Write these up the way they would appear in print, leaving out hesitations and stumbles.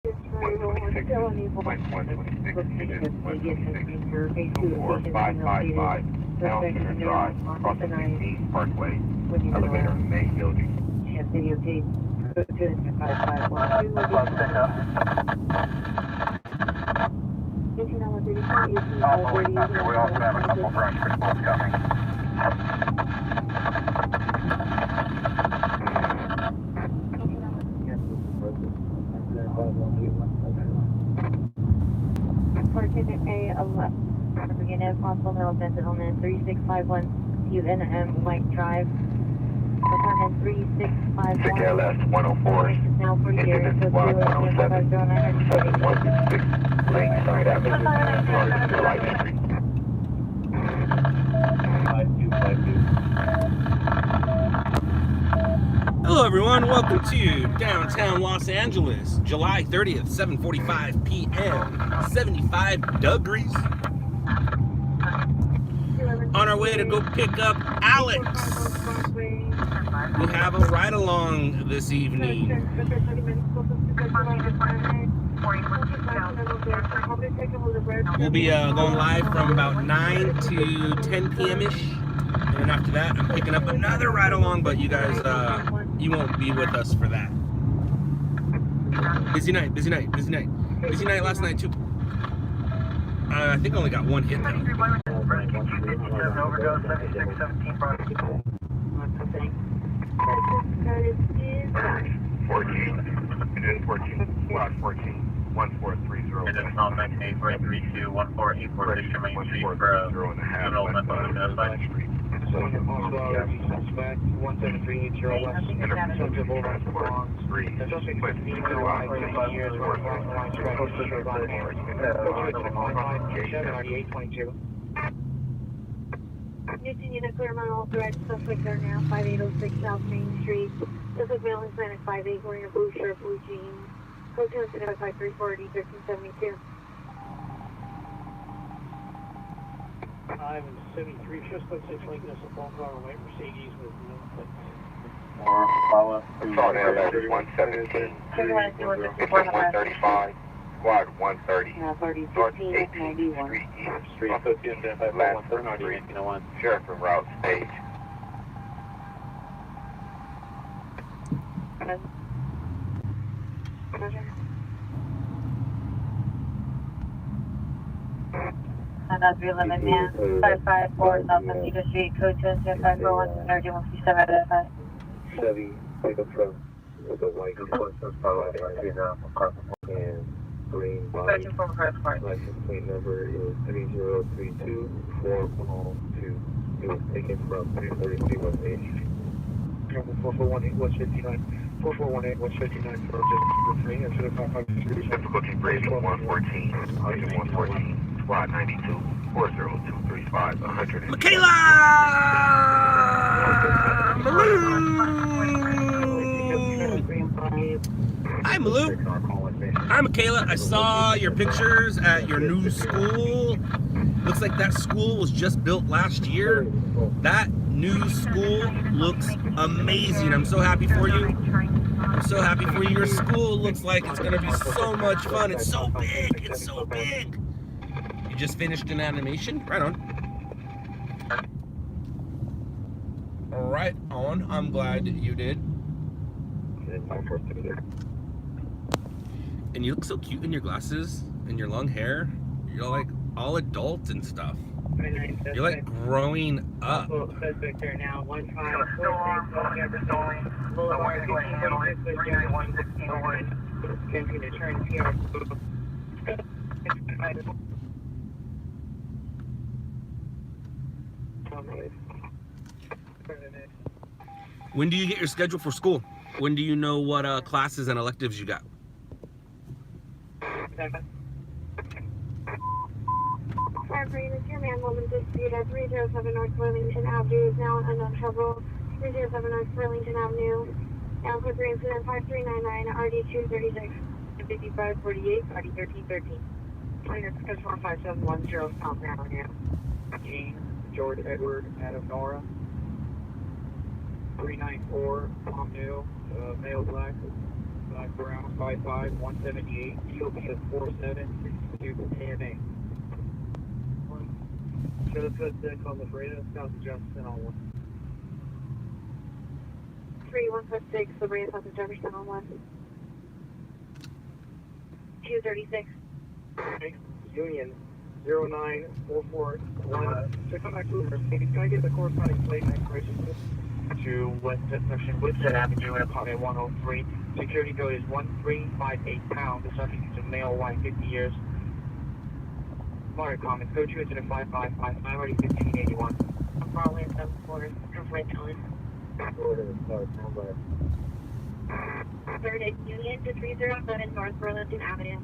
still unable to location phase 2 location 555 Alexander Drive, crossing 16 Parkway, elevator main building. Have videotape. Go to 551. We also have a couple brush reports coming. For ticket A11, negative, possible middle settlement 3651 UNM White Drive. Apartment 3651. Ticket LS 104. Now 40 area, so 107. 7166 Lakeside Avenue, North Light Street. 5252. Hello everyone, welcome to downtown Los Angeles, July 30th, 7:45 p.m., 75 degrees. On our way to go pick up Alex. We have a ride along this evening. We'll be going live from about 9 to 10 p.m.-ish. And then after that, I'm picking up another ride along, but you guys, you won't be with us for that. Busy night last night too. I think I only got one hit though. Overdose 7617 14. It is 14. Squad 14. 1430. It is not 98.32 1484 District Main Street for criminal mental identified. Suspect 17380 West. Subject will run for long. Suspect 7822. Newton Unit Clearmount authorized suspects are now 5806 South Main Street. Suspect male Hispanic 5'8", wearing a blue shirt, blue jeans. Code 2 incident 5340 1372. I'm 73 suspect 6 Lincoln, a phone call on white Mercedes with no plate. Or follow. Assault LS 117. Engine 135. Squad 130. North 18th Street East Street. Also 275 Last 130 1901. Sheriff and route stage. That's 311, man. 554 South Pacific Street, code 20541, energy 157 identified. Chevy pickup truck with a white license and green body. License plate number is 3032412. It was taken from 333 West 8th. 4418 West 59. 4418 West 59 for just 3 instead of 553. Booking bridge 114. Engine 114. Squad 92. 40235 100. Michaela! Hi, Malou. Hi, Michaela. I saw your pictures at your new school. Looks like that school was just built last year. That new school looks amazing. I'm so happy for you. I'm so happy for you. Your school looks like it's going to be so much fun. It's so big. It's so big. You just finished an animation? Right on. Right on. I'm glad you did. And you look so cute in your glasses and your long hair. You're like all adult and stuff. You're like growing up. Suspect there now, 1546. When do you get your schedule for school? When do you know what classes and electives you got? It's your man, woman dispute at 307 North Burlington Avenue is now an unknown trouble. 307 North Burlington Avenue. Now code 3 incident 5399 RD236 5548 RD1313. Minus code 45710 South Avenue. James George Edward Adam Nora. 394 Palm New, male black, 9 Brown, 55-178, Ethiopia 4762 AMA. Should have put the call the Freedom, South Jefferson on 1. 3156, Liberia, South Jefferson on 1. 236. Union 09441. So come back to the can I get the corresponding plate and expiration to West Section Woodset Avenue in apartment 103. Security code is 1358 pounds. The subject is a male, white, 50 years. Moderate comments. Code 2 is at 5555, already 1581. I'm following 74. Right Ellen. Third at Union to 307 North Burlington Avenue.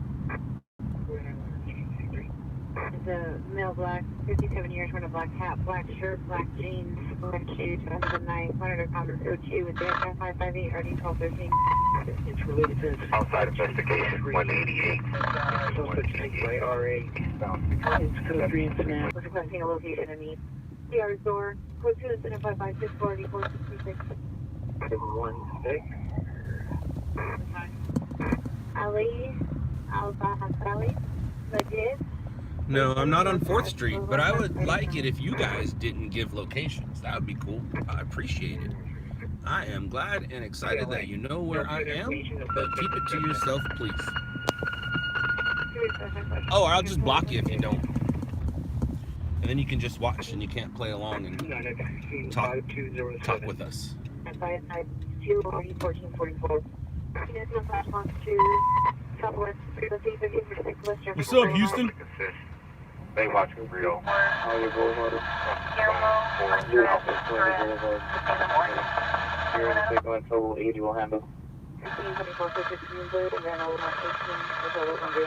It's a male black, 57 years, wearing a black hat, black shirt, black jeans, black shoes, 209, monitor comment code 2 with the 558 RD 1213. It's related to Outside investigation, 188. by RA. It's code 3 incident. We're requesting a location in the CR door. Code 2 incident 556 RD 466. 16. Ali, Al-Bahasali, Majid. No, I'm not on 4th Street, but I would like it if you guys didn't give locations. That would be cool. I appreciate it. I am glad and excited that you know where I am, but keep it to yourself, please. Oh, or I'll just block you if you don't. And then you can just watch and you can't play along and talk with us. Advise type 2 1444. Unit response to Southwest frequency 1546 West Jefferson. What's up, Houston? They watch Rio. Hollywood Boulevard. You're in the big one, total 80 will handle. 1524 15 blue, and then I'll 18 with a little under.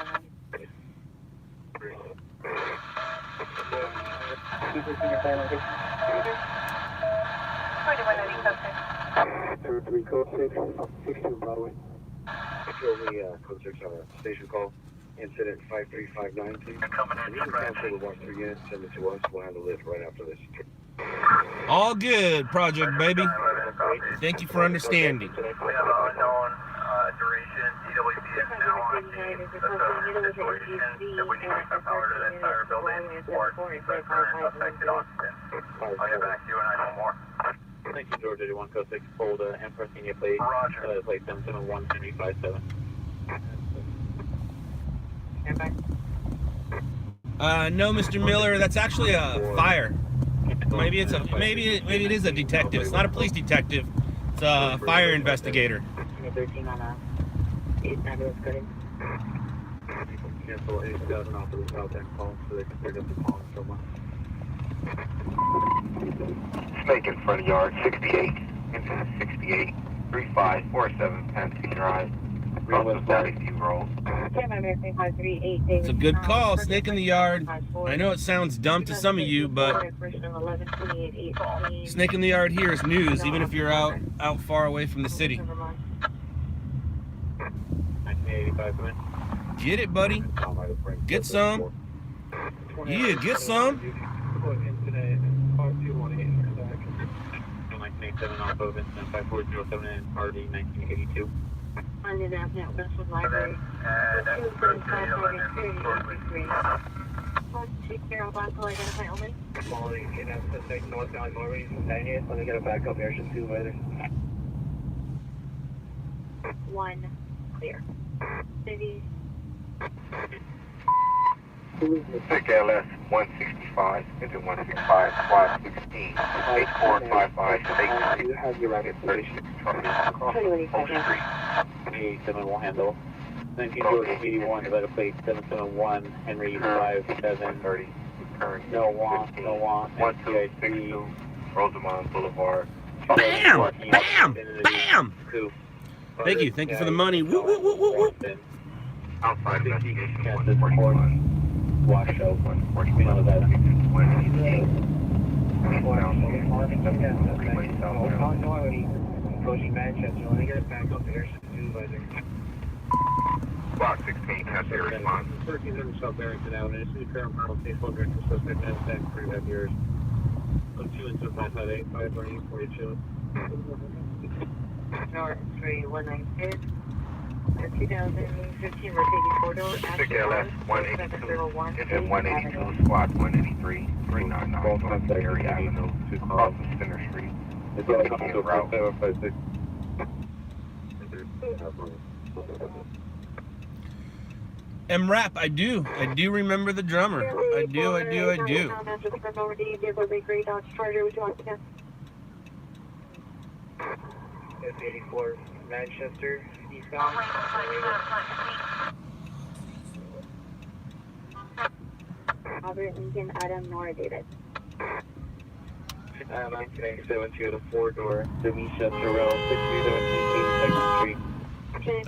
Three code 6, 62 Broadway. Code 6 on a station call. Incident 53592. And you can cancel the watch 3 units, send it to us. We'll handle it right after this. All good, Project Baby. Thank you for understanding. We have unknown duration. DWB is now on scene. The situation that we need to have power to the entire building or the current affected occupants. I'll get back to you when I know more. Thank you, George 81 code 6. Hold Empress in your plate. Roger. Plate 771-357. No, Mr. Miller, that's actually a fire. Maybe it is a detective. It's not a police detective. It's a fire investigator. 13 on a 8 ambulance cutting. Cancel 87 off of the south end call so they can pick up the call so much. Snake in front of yard, 68. Incident 68. 3547 Penn Drive. Also 32 rolls. It's a good call, snake in the yard. I know it sounds dumb to some of you, but snake in the yard here is news, even if you're out far away from the city. 1985 minutes. Get it, buddy. Get some. Yeah, get some. Incident 5218 1987 off of incident 5407 and RD 1982. Under that Westwood Library. Take care of Bosco, identify only. Quality in suspect northbound Norway from Daniel. Let me get a backup airship 2 weather. 1 clear. City. Sick LS 165 into 165 squad 16 8455 state You have your right 36 truck across Oak Street. 87 will handle. 1981 letter plate 771 Henry 5730. No want. 1262 Rosamond Boulevard. Bam! Bam! Bam! Thank you for the money. Woo, woo, woo, woo, woo. Outside investigation 141. Wash out 141. 188. Approaching Manchester. Let me get a backup airship 2 weather. Block 16, catch your response. 1300 South Barrington Avenue. This is the current model baseball director, suspect and stack 3.5 years. 2 into 558, 530, 42. North 3196. 2015 Mercedes 4-door. 6LS 182, engine 182, squad 183, 399 Perry Avenue, across the Center Street. It's Indian route. 756. MRAP, I do remember the drummer. I do. S84 Manchester, eastbound. Robert Lincoln, Adam, Nora, David. 1997 to the 4-door, Denisha Terrell, 6317 82nd Street.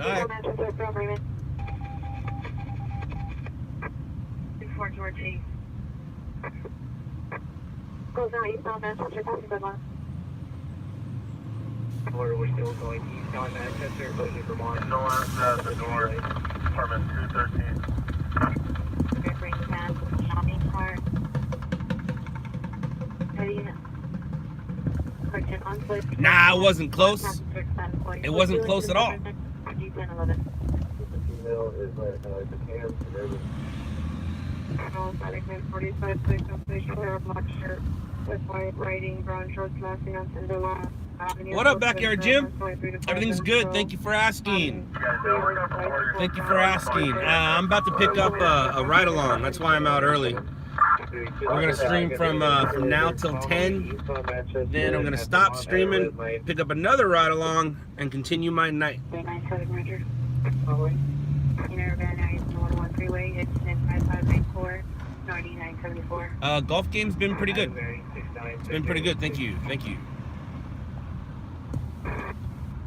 Alright. Manchester from Raymond. 4 George Chase. Goes down eastbound Manchester, passing by line. Or we're still going eastbound Manchester, but in Vermont. No one at the door. Apartment 213. Okay, bring man, shopping cart. Heading. Correction, on foot. Nah, it wasn't close. It wasn't close at all. Female is like the cam. Management 45 6 on station clear of black shirt with white writing, brown shorts, masking on Cinderella Avenue. What up, Backyard Jim? Everything's good. Thank you for asking. Thank you for asking. I'm about to pick up a ride along. That's why I'm out early. We're gonna stream from now till 10. Then I'm gonna stop streaming, pick up another ride along, and continue my night. 39 Forward. Inner Van Nuys 101 freeway. It's 5584 9974. Golf game's been pretty good. It's been pretty good. Thank you.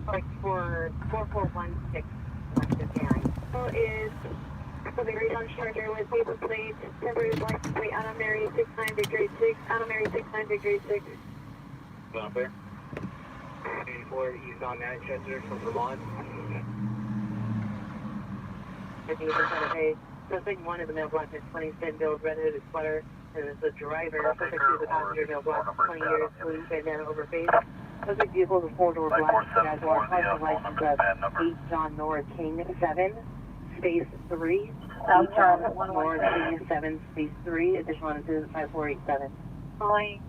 Like for 4416 159. So is for the Greyhound Charger with paper plates, temporary license plate, Adam Mary 69 Victory 6, Adam Mary 69 Victory 6. Bumper. 84 eastbound Manchester from Vermont. 50% of pay. Suspect 1 in the mailbox is 20 cent bills, red hooded sweater. And it's the driver. Suspect 2 is the passenger mailbox, 20 years, blue bandana over face. Suspect vehicle is a 4-door black Jaguar, license of 8 John Nora King 7, space 3. 8 John Nora King 7, space 3. Additional is 5487. Calling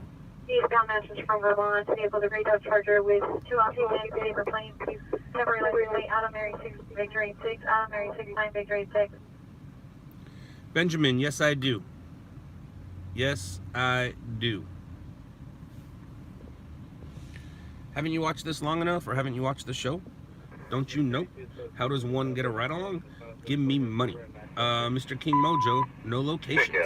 eastbound message from Vermont. Vehicle the Great Dove Charger with 2 off-duty paper planes. Temporary license plate, Adam Mary 6 Victory 6, Adam Mary 69 Victory 6. Benjamin, yes I do. Yes I do. Haven't you watched this long enough, or haven't you watched the show? Don't you know? How does one get a ride along? Give me money. Mr. King Mojo, no locations.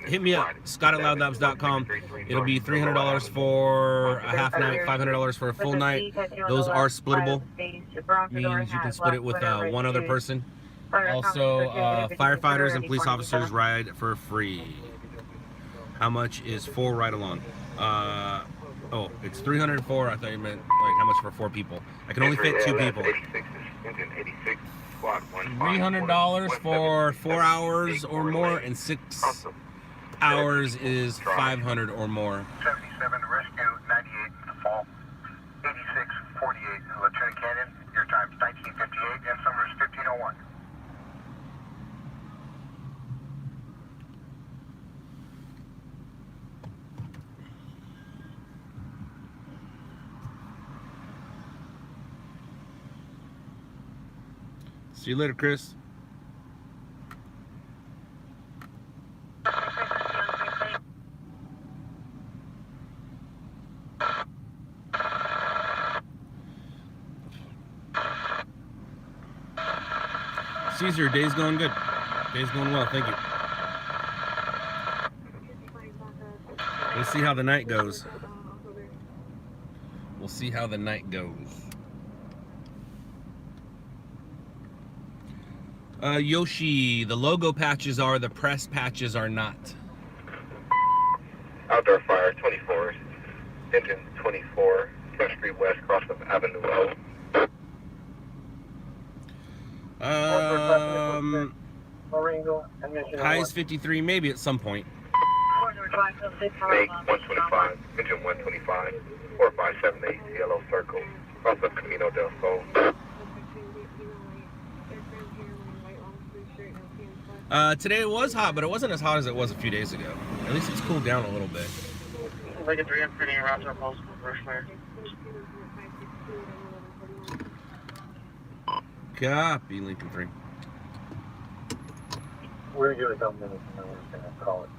Hit me up, Scott@LOUDLABS.com. It'll be $300 for a half night, $500 for a full night. Those are splittable. Means you can split it with one other person. Also, firefighters and police officers ride for free. How much is 4 ride along? Oh, it's 304. I thought you meant like how much for 4 people. I can only fit 2 people. $300 for 4 hours or more, and 6 hours is 500 or more. 77 Rescue 98 Fall 8648 Latrina Canyon. Your time's 1958 and summer is 1501. See you later, Chris. Caesar, day's going good. Day's going well, thank you. We'll see how the night goes. We'll see how the night goes. Yoshi, the logo patches are, the press patches are not. Outdoor fire 24, engine 24, 10th Street West, cross of Avenue O. Highs 53, maybe at some point. Make 125, engine 125, 4578, Yellow Circle, cross of Camino del Sol. Today it was hot, but it wasn't as hot as it was a few days ago. At least it's cooled down a little bit. Like a 3 and 3 routes are post rush fire. Copy, Lincoln 3. We're going to come in and we're going to call it.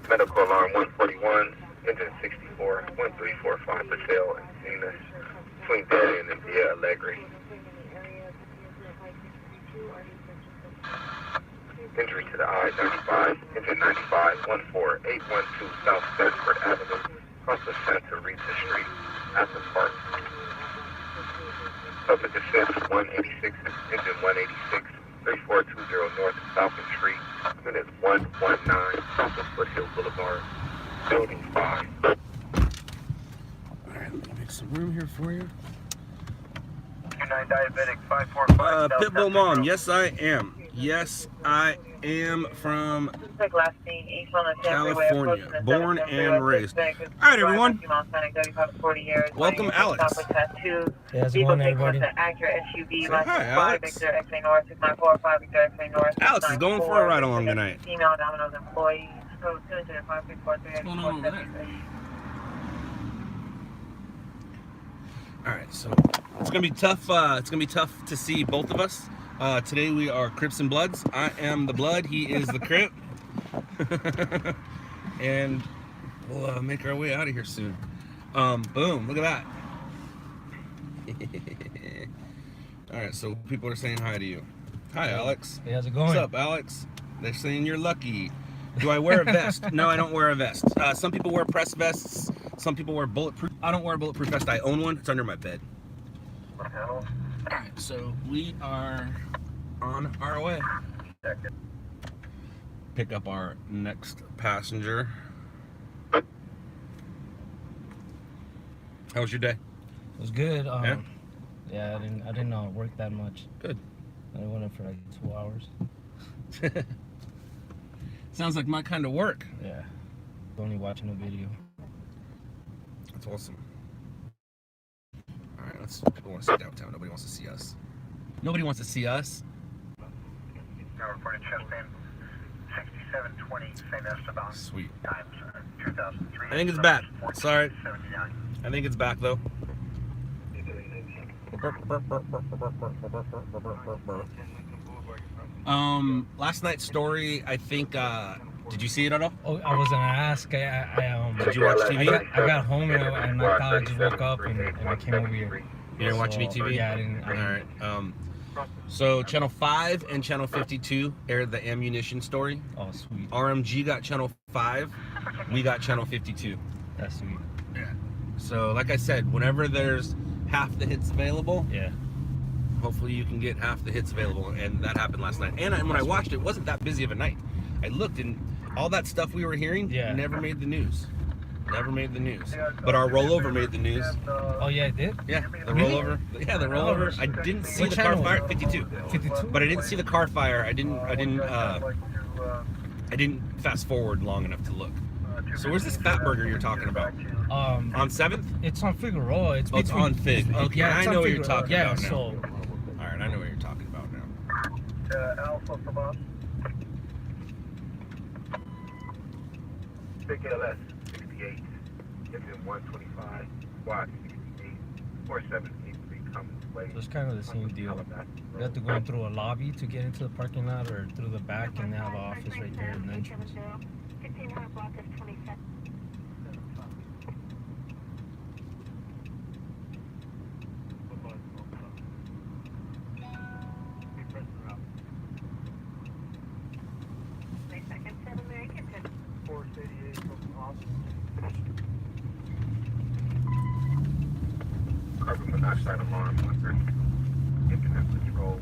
Medical alarm 141, engine 64, 1345 for sale in Venus, between Dead End and Via Allegri. Injury to the eye 95, engine 95, 14812 South Bedford Avenue, cross the center, Rita Street, Apple Park. Subject assist 186, engine 186, 3420 North Falcon Street, unit 119, south of Foothill Boulevard, building 5. Alright, let me make some room here for you. 29 diabetic 545. Pitbull Mom, yes I am. Yes, I am from California, born and raised. All right, everyone. Welcome, Alex. Hey, how's it going, everybody? Say hi, Alex. Alex is going for a ride along tonight. What's going on over there? All right, so it's gonna be tough. It's gonna be tough to see both of us. Today we are Crips and Bloods. I am the Blood. He is the Crip. And we'll make our way out of here soon. Boom! Look at that. All right, so people are saying hi to you. Hi, Alex. Hey, how's it going? What's up, Alex? They're saying you're lucky. Do I wear a vest? No, I don't wear a vest. Some people wear press vests. Some people wear bulletproof. I don't wear a bulletproof vest. I own one. It's under my bed. Alright, so we are on our way. Pick up our next passenger. How was your day? It was good. Yeah, I didn't work that much. Good. I went in for like 2 hours. Sounds like my kind of work. Yeah. Only watching a video. That's awesome. All right, people want to see downtown. Nobody wants to see us. Nobody wants to see us. California chest pain 6720 St. Esteban. Sweet. Times 2003. I think it's back. Sorry. I think it's back though. Last night's story, I think, did you see it at all? Oh, I was gonna ask. Did you watch TV? I got home and I thought I just woke up and I came over here. You didn't watch any TV? Yeah, I didn't. All right. So Channel 5 and Channel 52 aired the ammunition story. Oh, sweet. RMG got Channel 5. We got Channel 52. That's sweet. Yeah. So like I said, whenever there's half the hits available, yeah, hopefully you can get half the hits available, and that happened last night. And when I watched it, wasn't that busy of a night. I looked, and all that stuff we were hearing never made the news. Never made the news. But our rollover made the news. Oh yeah, it did? Yeah, the rollover. Yeah, the rollover. I didn't see the car fire. 52. 52. But I didn't see the car fire. I didn't fast forward long enough to look. So where's this fat burger you're talking about? On 7th? It's on Figueroa. It's on Fig. Okay, yeah, I know what you're talking about now. So. All right, I know what you're talking about now. Alpha for boss. Big LS 68, engine 125, quad 68, 4783 Cummins Way. So it's kind of the same deal. You have to go in through a lobby to get into the parking lot, or through the back, and they have an office right there in the entrance. 1500 block is 27. Carbon monoxide alarm 132, internet patrol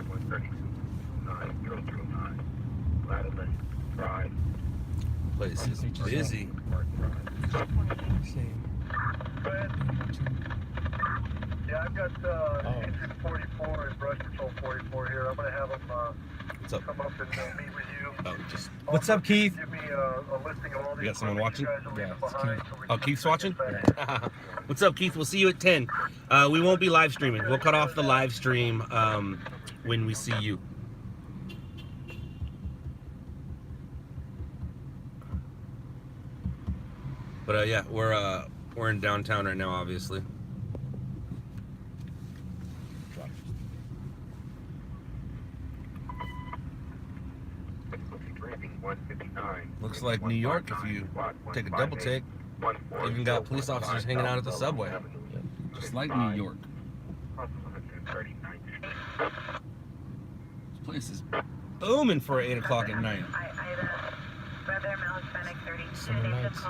132-9009, Lattimer Drive. Place is busy. Yeah, I've got Engine 44 and Brush Patrol 44 here. I'm going to have them What's up? come up and meet with you. Oh, just. What's up, Keith? Give me a listing of all the You got someone watching? Yeah, it's behind. Keith. Oh, Keith's watching? What's up, Keith? We'll see you at 10. We won't be live streaming. We'll cut off the live stream when we see you. But yeah, we're in downtown right now, obviously. Looks like New York if you take a double take. Even got police officers hanging out at the subway. Just like New York. This place is booming for 8 o'clock at night. Summer nights.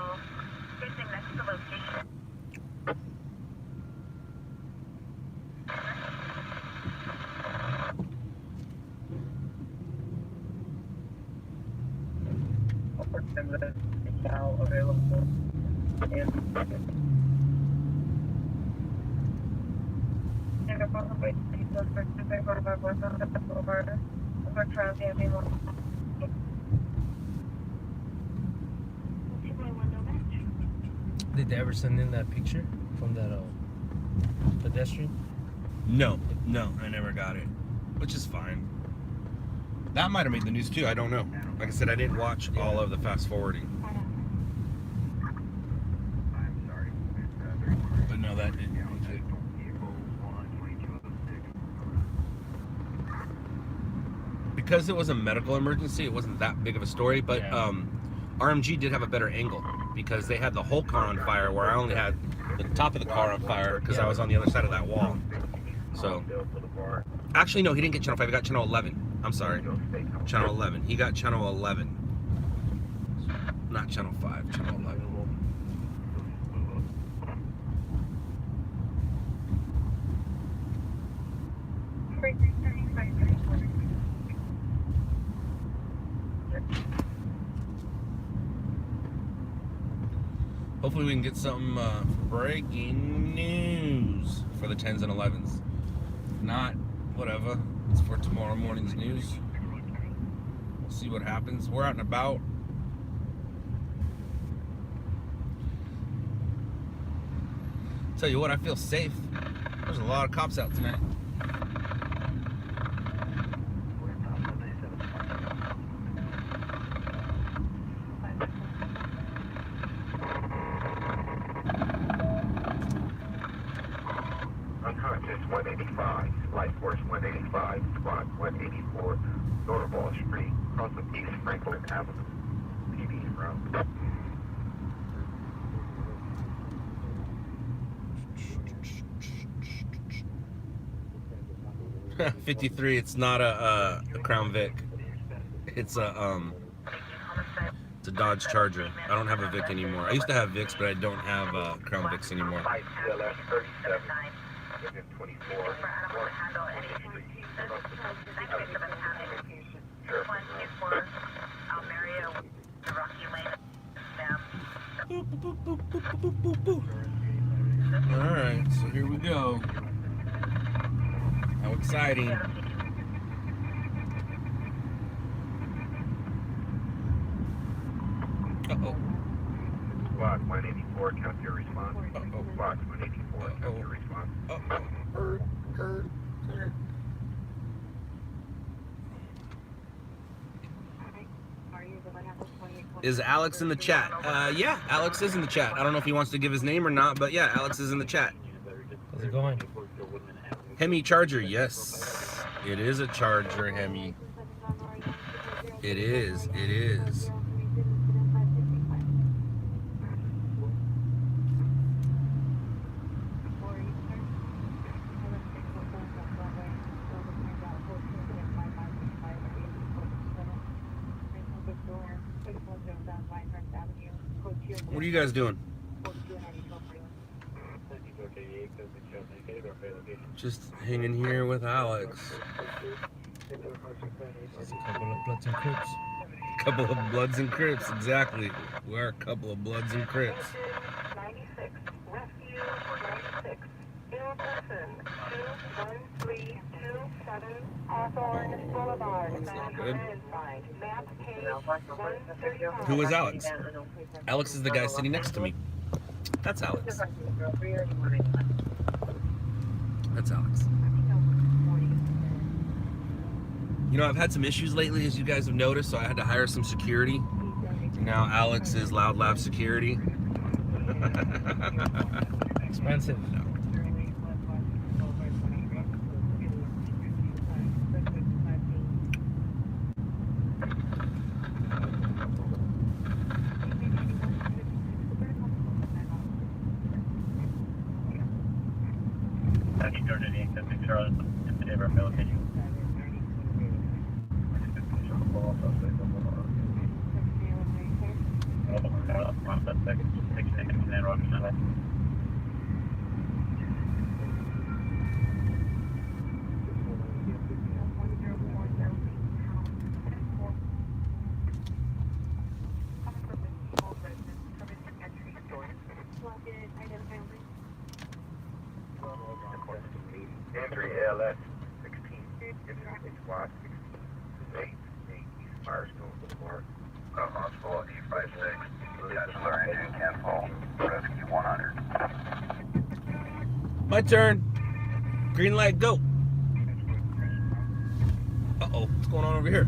Now available. Did they ever send in that picture from that pedestrian? No, I never got it, which is fine. That might have made the news too. I don't know. Like I said, I didn't watch all of the fast forwarding. But no, that didn't. Because it was a medical emergency, it wasn't that big of a story. But RMG did have a better angle because they had the whole car on fire, where I only had the top of the car on fire because I was on the other side of that wall. So, actually, no, he didn't get channel 5. He got channel 11. I'm sorry, channel 11. He got channel 11, not channel 5. Channel 11. Hopefully we can get some breaking news for the 10s and 11s. If not, whatever. It's for tomorrow morning's news. We'll see what happens. We're out and about. Tell you what, I feel safe. There's a lot of cops out tonight. Unconscious 185, Life Force 185, Squad 184, Northball Street, cross of East Franklin Avenue, PD route. 53. It's not a Crown Vic. It's a Dodge Charger. I don't have a Vic anymore. I used to have Vics, but I don't have Crown Vics anymore. CLS 37, 24, Alright, so here we go. How exciting. Uh-oh. Squad 184, count your response. Uh-oh. Squad 184, count your response. Is Alex in the chat? Yeah, Alex is in the chat. I don't know if he wants to give his name or not, but yeah, Alex is in the chat. How's it going? Hemi Charger, yes. It is a Charger Hemi. It is, it is. What are you guys doing? Just hanging here with Alex. Just a couple of Bloods and Crips. Couple of Bloods and Crips, exactly. We are a couple of Bloods and Crips. 96, Rescue 96, 2137 Hawthorne Boulevard. That's not good. Map page 135. Who is Alex? Alex is the guy sitting next to me. That's Alex. That's Alex. You know, I've had some issues lately, as you guys have noticed, so I had to hire some security. Now Alex is LOUDLABS security. Expensive. Entry ALS 16, HY 16, 8, East Firestone Boulevard. Hospital E56, Chancellor Engine cancel, rescue 100. My turn. Green light, go. Uh-oh, what's going on over here?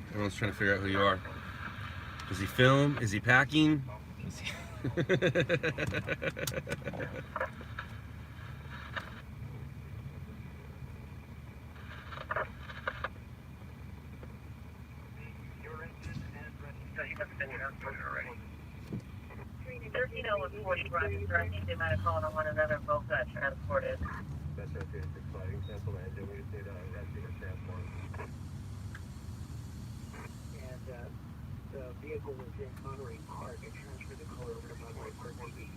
Everyone's trying to figure out who you are. Does he film? Is he packing? They might have called on one another, both got transported. That's okay. It's exciting. Sample engine. We just need a transport. And the vehicle was in Monterey Park. It transferred the color over to Monterey Park TV.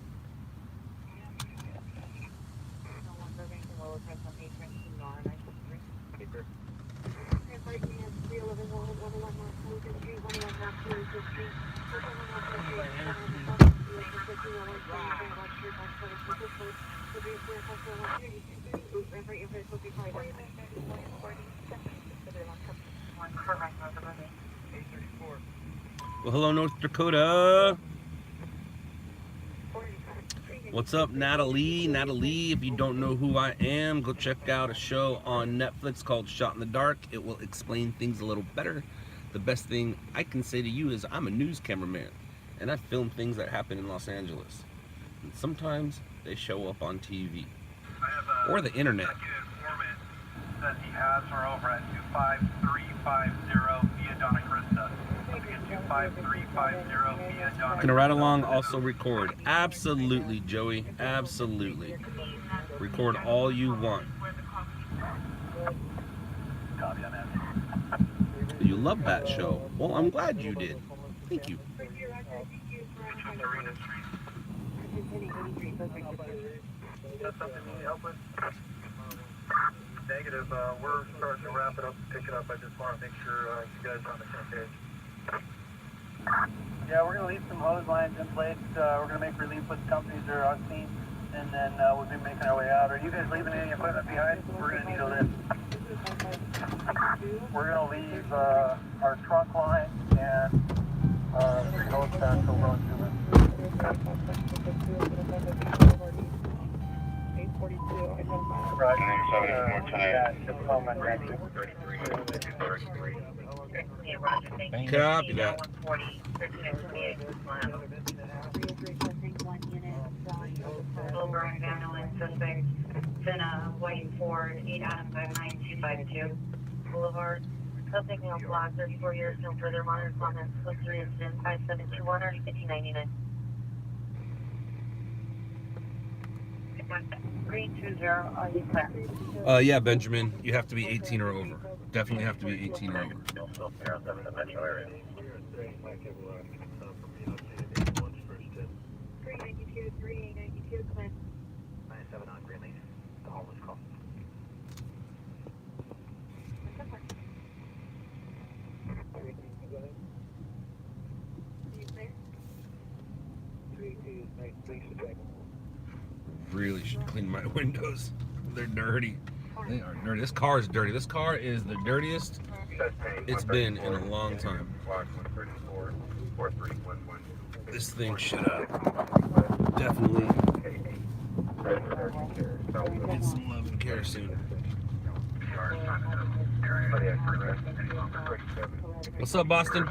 Well, hello, North Dakota. What's up, Natalie? Natalie, if you don't know who I am, go check out a show on Netflix called Shot in the Dark. It will explain things a little better. The best thing I can say to you is I'm a news cameraman, and I film things that happen in Los Angeles. And sometimes they show up on TV or the internet. That he has are over at 25350 via Donna Crista. 25350 via Donna. Can I ride along, also record? Absolutely, Joey. Absolutely. Record all you want. You love that show. Well, I'm glad you did. Thank you. That's something you need help with? Negative. We're starting to wrap it up and pick it up. I just want to make sure you guys are on the same page. Yeah, we're going to leave some hose lines in place. We're going to make relief with companies that are on scene, and then we'll be making our way out. Are you guys leaving any equipment behind? We're going to need a lift. We're going to leave our trunk line and 3 hose packs over on Cuba. 842. Right. Copy that. Over on Vandalin, suspect, then white Ford, 8 Adam 59252 Boulevard. Subject now blocked, 34 years, no further monitor comments, 3 incident, 5721 or 1599. 320, are you clear? Yeah, Benjamin, you have to be 18 or over. Definitely have to be 18 or over. Still here on the metro area. 392, 392, Clint. 97 on Greenleaf. The homeless call. Really should clean my windows. They're dirty. They are dirty. This car is dirty. This car is the dirtiest it's been in a long time. This thing should definitely get some love and care soon. What's up, Boston?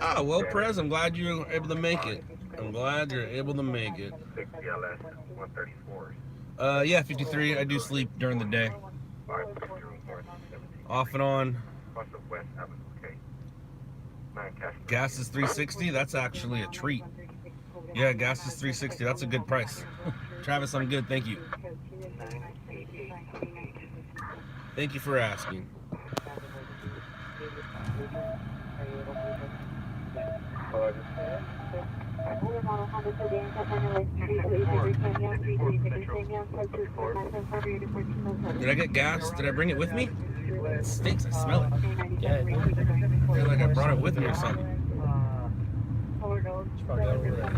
Ah, well, Prez, I'm glad you were able to make it. I'm glad you're able to make it. Yeah, 53. I do sleep during the day. Off and on. Gas is 360. That's actually a treat. Yeah, gas is 360. That's a good price. Travis, I'm good. Thank you. Thank you for asking. Did I get gas? Did I bring it with me? It stinks. I smell it. Yeah, I feel like I brought it with me or something. it's probably over there.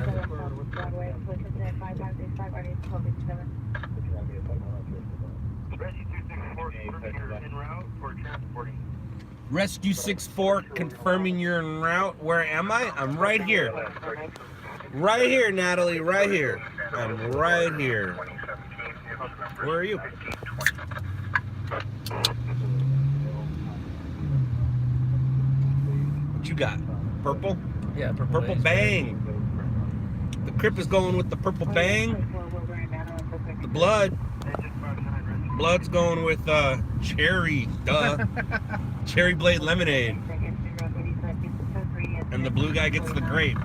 Rescue 64 confirming you're en route. Where am I? I'm right here. Right here, Natalie. Right here. I'm right here. Where are you? What you got? Purple? Yeah, Purple bang. The Crip is going with the purple bang. The blood's going with cherry. Duh. Cherry blade lemonade. And the blue guy gets the grape.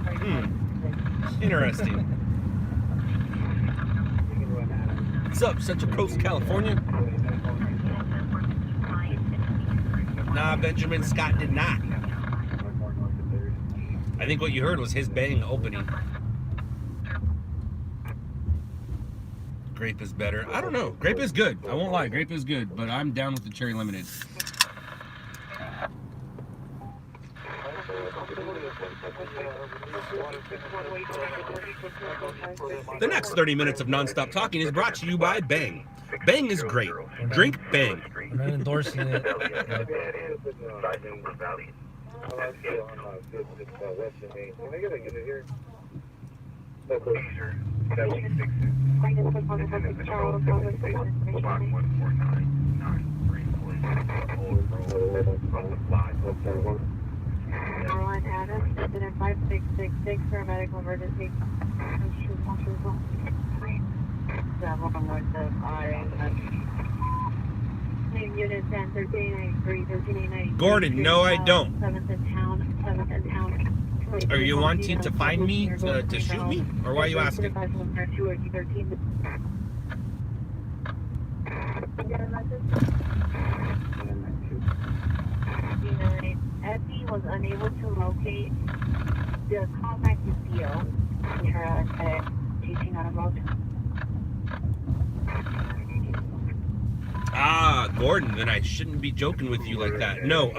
Interesting. What's up, Central Coast, California? Nah, Benjamin Scott did not. I think what you heard was his bang opening. Grape is better. I don't know. Grape is good. I won't lie. Grape is good, but I'm down with the cherry lemonade. The next 30 minutes of nonstop talking is brought to you by Bang. Bang is great. Drink Bang. I'm not endorsing it. Caroline Adams, incident 5666 for a medical emergency. Unit 10, 1393, 1389. Gordon, no, I don't. 7th in town, 7th in town. Are you wanting to find me to shoot me? Or why are you asking? Effie was unable to locate the contact with Theo in her teaching on a road. Ah, Gordon, then I shouldn't be joking with you like that. No,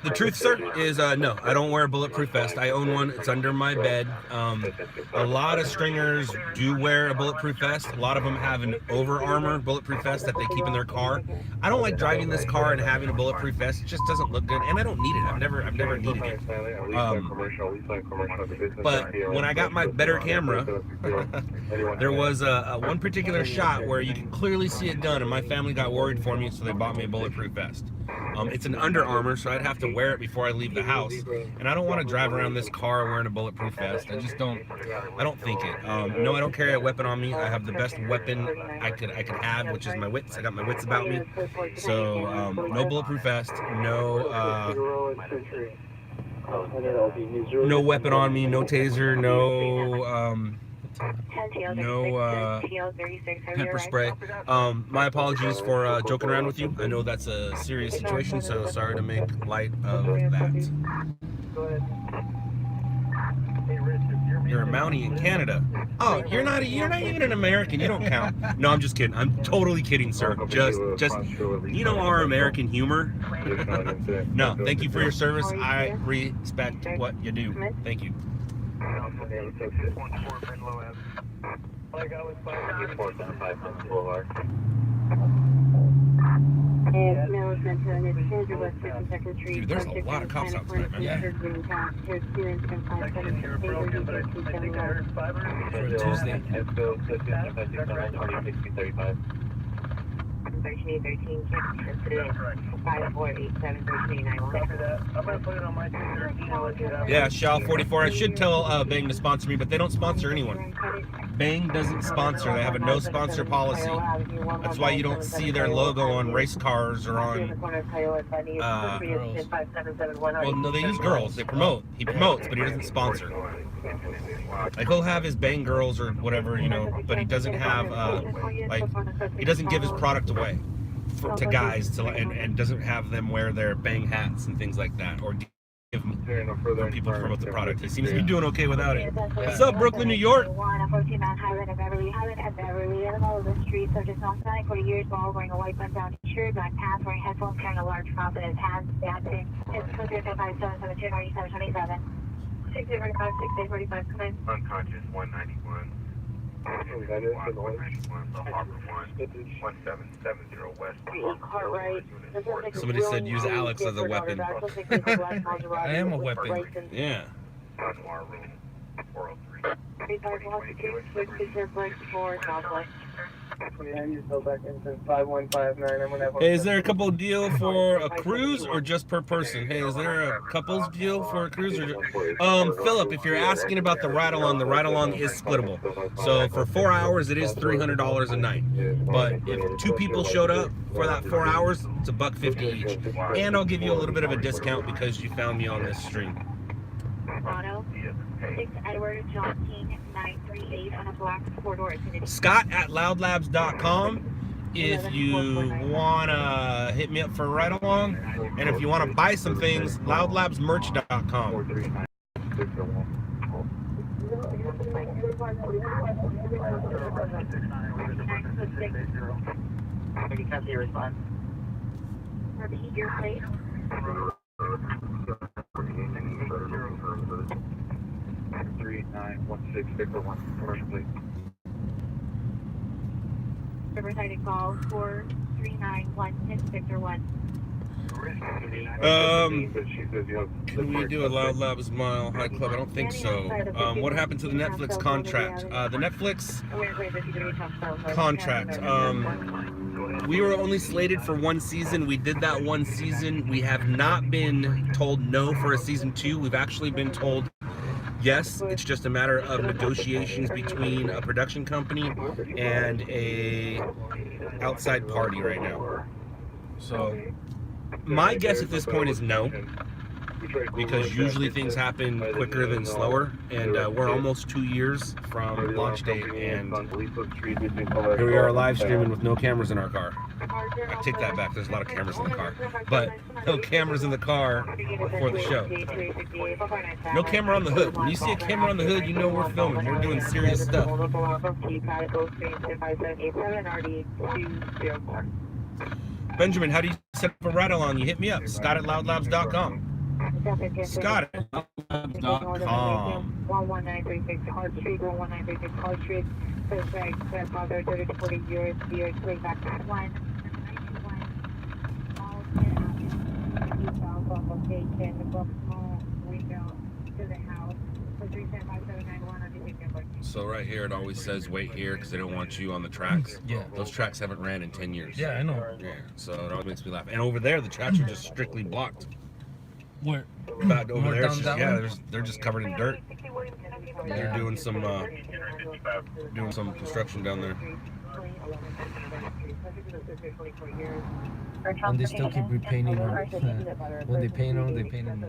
the truth, sir, is no, I don't wear a bulletproof vest. I own one. It's under my bed. A lot of stringers do wear a bulletproof vest. A lot of them have an Over Armor bulletproof vest that they keep in their car. I don't like driving this car and having a bulletproof vest. It just doesn't look good, and I don't need it. I've never needed it. But when I got my better camera, there was a one particular shot where you can clearly see it done, and my family got worried for me, so they bought me a bulletproof vest. It's an Under Armour, so I'd have to wear it before I leave the house. And I don't want to drive around this car wearing a bulletproof vest. I don't think it. No, I don't carry a weapon on me. I have the best weapon I could have, which is my wits. I got my wits about me. So no bulletproof vest, no weapon on me, no taser, no pepper spray. My apologies for joking around with you. I know that's a serious situation, so sorry to make light of that. You're a Mountie in Canada. Oh, you're not even an American. You don't count. No, I'm just kidding. I'm totally kidding, sir. Just you know our American humor. No, thank you for your service. I respect what you do. Thank you. Dude, there's a lot of cops out tonight, man. Yeah. For a Tuesday. 1313, 5487 Yeah, Shell 44. I should tell Bang to sponsor me, but they don't sponsor anyone. Bang doesn't sponsor. They have a no sponsor policy. That's why you don't see their logo on race cars or on. Well, no, they use girls. They promote. He promotes, but he doesn't sponsor. Like he'll have his Bang girls or whatever, you know, but he doesn't have like he doesn't give his product away to guys and doesn't have them wear their Bang hats and things like that, or give for people to promote the product. He seems to be doing okay without it. What's up, Brooklyn, New York? So just not signing for years while wearing a white button down shirt, black pants, wearing headphones, carrying a large crop in his hands, dancing. It's 205-772-97. 6045, 6845, come in. Unconscious 191. 1770 West. Somebody said use Alex as a weapon. I am a weapon. Yeah. Room 403. 35 Hey, is there a couple deal for a cruise or just per person? Hey, is there a couples deal for a cruise or just... Philip, if you're asking about the ride-along is splittable. So for 4 hours, it is $300 a night. But if 2 people showed up for that 4 hours, it's $150 each. And I'll give you a little bit of a discount because you found me on this stream. Auto, 6 Edward John King 938 on a black 4-door. Scott at loudlabs.com if you want to hit me up for a ride-along. And if you want to buy some things, loudlabsmerch.com. Repeat your plate. 3916 Victor 1 commercial plate. Riverside call 43916 Victor 1. Can we do a Loud Labs Mile High Club? I don't think so. What happened to the Netflix contract? The Netflix contract. We were only slated for 1 season. We did that 1 season. We have not been told no for a season 2. We've actually been told yes. It's just a matter of negotiations between a production company and a outside party right now. So my guess at this point is no, because usually things happen quicker than slower, and we're almost 2 years from launch date, and here we are live streaming with no cameras in our car. I take that back, there's a lot of cameras in the car, but no cameras in the car for the show. No camera on the hood. When you see a camera on the hood, you know we're filming. We're doing serious stuff. Benjamin, how do you set up a ride-along? You hit me up, Scott at loudlabs.com. Scott at loudlabs.com. 11936 Hard Street, 11936 Hard Street. Perfect. Father 30 to 40 years. Years. Play back to 1. Location. The book window to the house. So right here, it always says wait here because they don't want you on the tracks. Yeah. Those tracks haven't ran in 10 years. Yeah, I know. Yeah, so it always makes me laugh. And over there, the tracks are just strictly blocked. Where? Back over More there, it's down just, that yeah, one? they're just covered in dirt. They're Yeah. doing some construction down there. And they still keep repainting them. When they paint them again.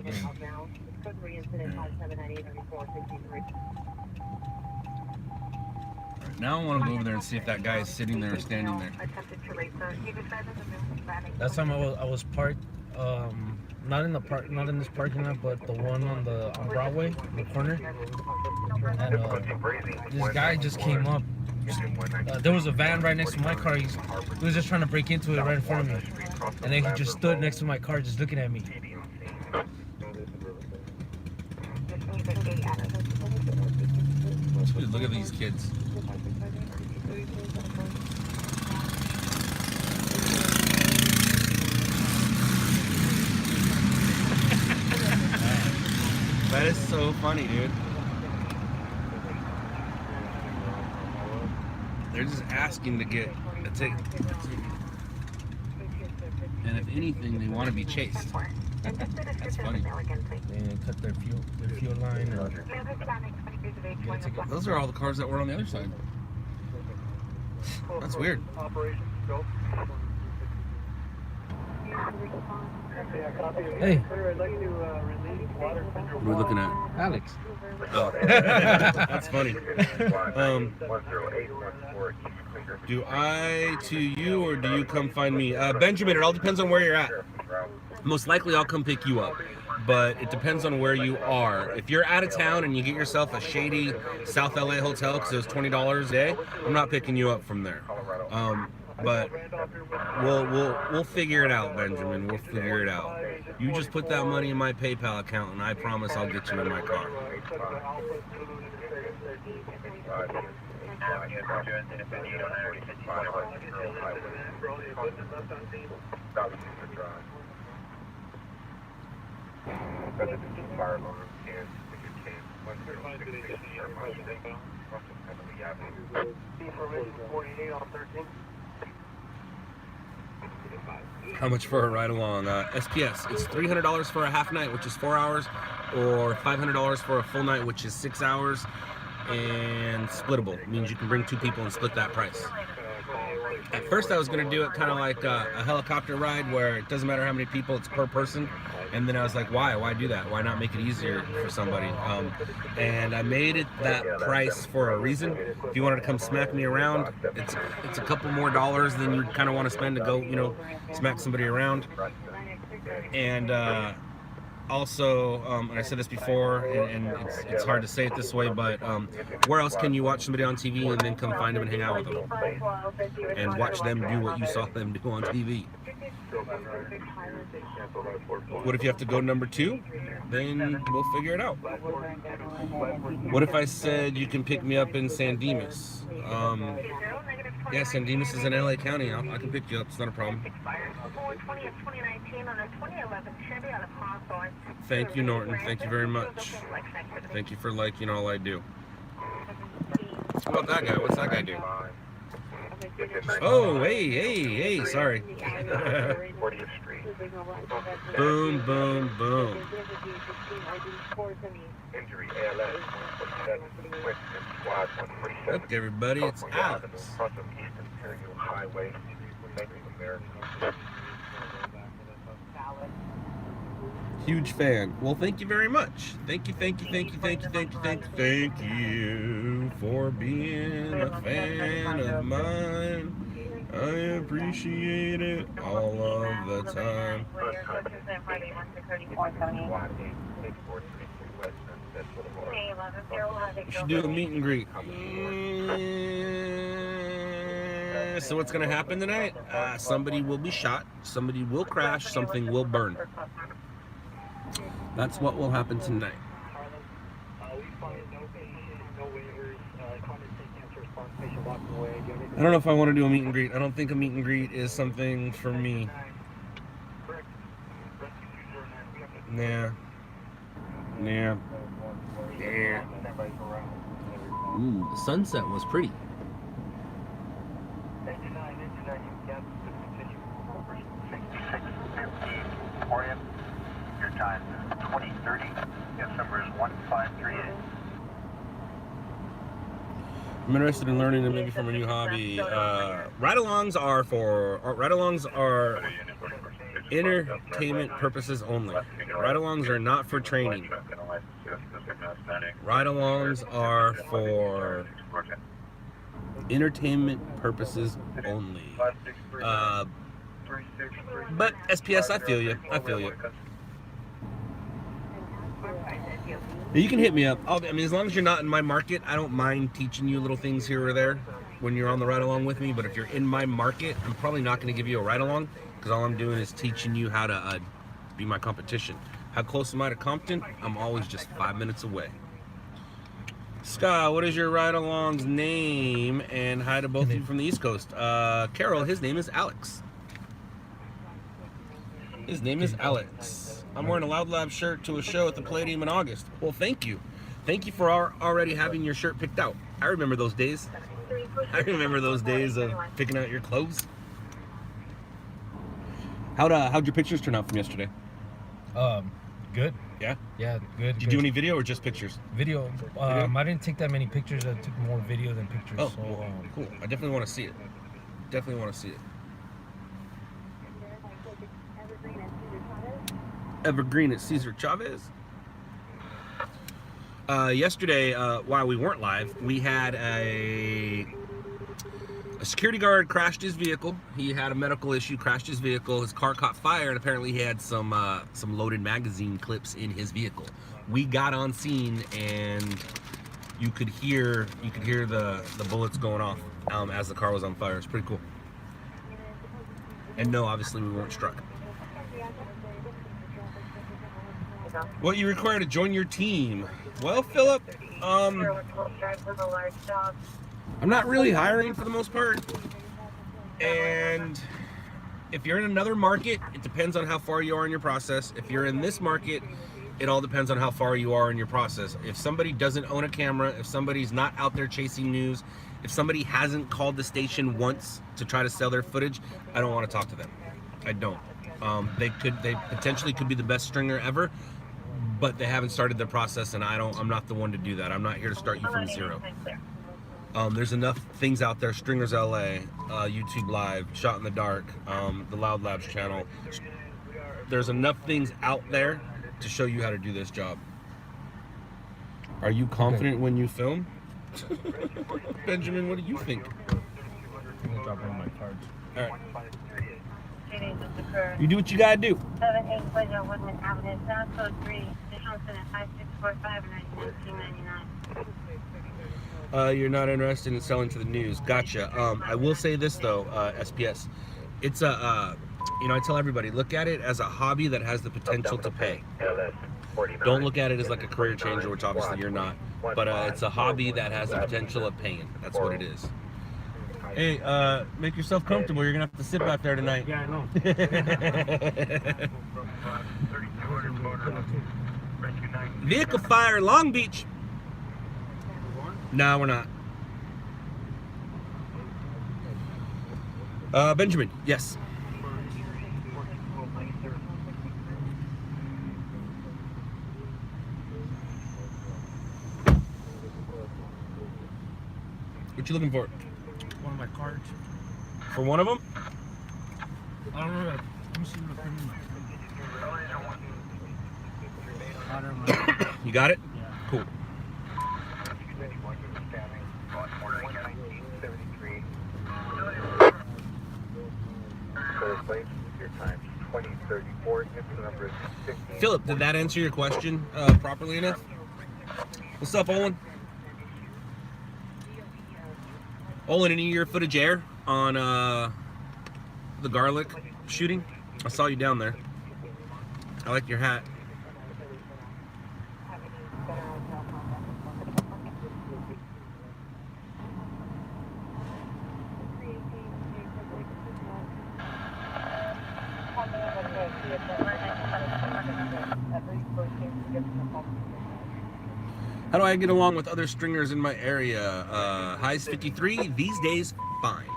Now I want to go over there and see if that guy is sitting there or standing there. Last time I was parked, not in this parking lot, but the one on Broadway, the corner. And this guy just came up. There was a van right next to my car. He was just trying to break into it right in front of me, and then he just stood next to my car, just looking at me. Dude, look at these kids. That is so funny, dude. They're just asking to get a ticket. And if anything, they want to be chased. That's funny. And cut their fuel line. Or get a ticket. Those are all the cars that were on the other side. That's weird. Hey, What are we looking at? Alex. Oh. That's funny. 10814 Do I to you or do you come find me? Benjamin, it all depends on where you're at. Most likely I'll come pick you up, but it depends on where you are. If you're out of town and you get yourself a shady South LA hotel because it was $20 a day, I'm not picking you up from there. But we'll figure it out, Benjamin. We'll figure it out. You just put that money in my PayPal account, and I promise I'll get you in my car. How much for a ride along? SPS, it's $300 for a half night, which is 4 hours, or $500 for a full night, which is 6 hours, and splittable. It means you can bring 2 people and split that price. At first I was going to do it kind of like a helicopter ride where it doesn't matter how many people, it's per person. And then I was like, why do that? Why not make it easier for somebody? And I made it that price for a reason. If you wanted to come smack me around, it's a couple more dollars than you kind of want to spend to go, smack somebody around. And also, and I said this before, and it's hard to say it this way, but where else can you watch somebody on TV and then come find them and hang out with them? And watch them do what you saw them do on TV. What if you have to go number 2? Then we'll figure it out. What if I said you can pick me up in San Dimas? Yeah, San Dimas is in LA County. I can pick you up. It's not a problem. Thank you, Norton. Thank you very much. Thank you for liking all I do. How about that guy? What's that guy do? Oh, hey, sorry. Boom, boom, boom. Look, everybody, it's Alex. Huge fan. Well, thank you very much. Thank you for being a fan of mine. I appreciate it all of the time. You should do a meet and greet. So what's going to happen tonight? Somebody will be shot, somebody will crash, something will burn. That's what will happen tonight. I don't know if I want to do a meet and greet. I don't think a meet and greet is something for me. Nah. Yeah. Ooh, the sunset was pretty. Your time is 2030. Yes, number is 1538. I'm interested in learning maybe from a new hobby. Ride-alongs are entertainment purposes only. Ride-alongs are not for training. Ride-alongs are for entertainment purposes only. But SPS, I feel you. I feel you. You can hit me up. I mean, as long as you're not in my market, I don't mind teaching you little things here or there when you're on the ride-along with me. But if you're in my market, I'm probably not going to give you a ride-along because all I'm doing is teaching you how to be my competition. How close am I to Compton? I'm always just 5 minutes away. Scott, what is your ride-along's name? And hi to both of you from the East Coast. Carol, his name is Alex. His name is Alex. I'm wearing a LOUDLABS shirt to a show at the Palladium in August. Well, thank you. Thank you for already having your shirt picked out. I remember those days. I remember those days of picking out your clothes. How'd your pictures turn out from yesterday? Good. Yeah? Yeah, good. Did you do any video or just pictures? Video? I didn't take that many pictures. I took more video than pictures. Oh, so, cool. I definitely want to see it. Definitely want to see it. Evergreen at Cesar Chavez. Yesterday, while we weren't live, we had a security guard crashed his vehicle. He had a medical issue, crashed his vehicle. His car caught fire, and apparently he had some loaded magazine clips in his vehicle. We got on scene, and you could hear the bullets going off as the car was on fire. It's pretty cool. And no, obviously we weren't struck. What you require to join your team? Well, Philip, I'm not really hiring for the most part. And if you're in another market, it depends on how far you are in your process. If you're in this market, it all depends on how far you are in your process. If somebody doesn't own a camera, if somebody's not out there chasing news, if somebody hasn't called the station once to try to sell their footage, I don't want to talk to them. I don't. They potentially could be the best stringer ever, but they haven't started their process, and I'm not the one to do that. I'm not here to start you from zero. There's enough things out there, Stringers LA, YouTube Live, Shot in the Dark, the LOUDLABS channel. There's enough things out there to show you how to do this job. Are you confident when you film? Benjamin, what do you think? I'm gonna drop one of my cards. All right. You do what you gotta do. 78 Pleasure Woodman Avenue, South Code 3, Johnson at 5645 and 1999. You're not interested in selling to the news. Gotcha. I will say this though, SPS. It's I tell everybody, look at it as a hobby that has the potential to pay. Don't look at it as like a career changer, which obviously you're not. But it's a hobby that has the potential of paying. That's what it is. Hey, make yourself comfortable. You're gonna have to sit back there tonight. Yeah, I know. Vehicle fire, Long Beach. No, we're not. Benjamin, yes. What you looking for? One of my cards. For one of them? I don't know. Let me see what I put in my. You got it? Yeah. Cool. Your time 2034. Number 15. Philip, did that answer your question properly enough? What's up, Olin? Olin, any of your footage air on the garlic shooting? I saw you down there. I like your hat. How do I get along with other stringers in my area? Highs 53. These days, fine.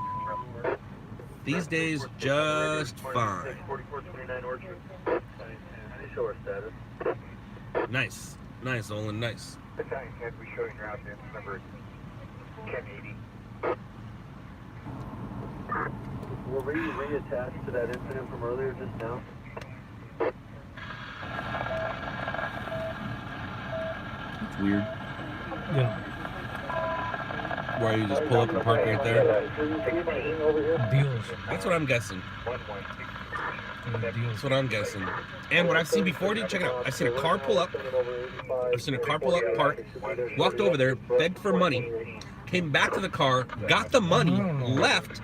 These days, just fine. 4429 Orchard. Show our status. Nice. Nice, Olin, nice. Battalion 10, we showing ground in number 1080. Were we reattached to that incident from earlier just now? It's weird. Yeah. Why you just pull up and park right there? Deals. That's what I'm guessing. Deals. That's what I'm guessing. And what I've seen before, dude, check it out. I've seen a car pull up. I've seen a car pull up, park, walked over there, begged for money, came back to the car, got the money, left.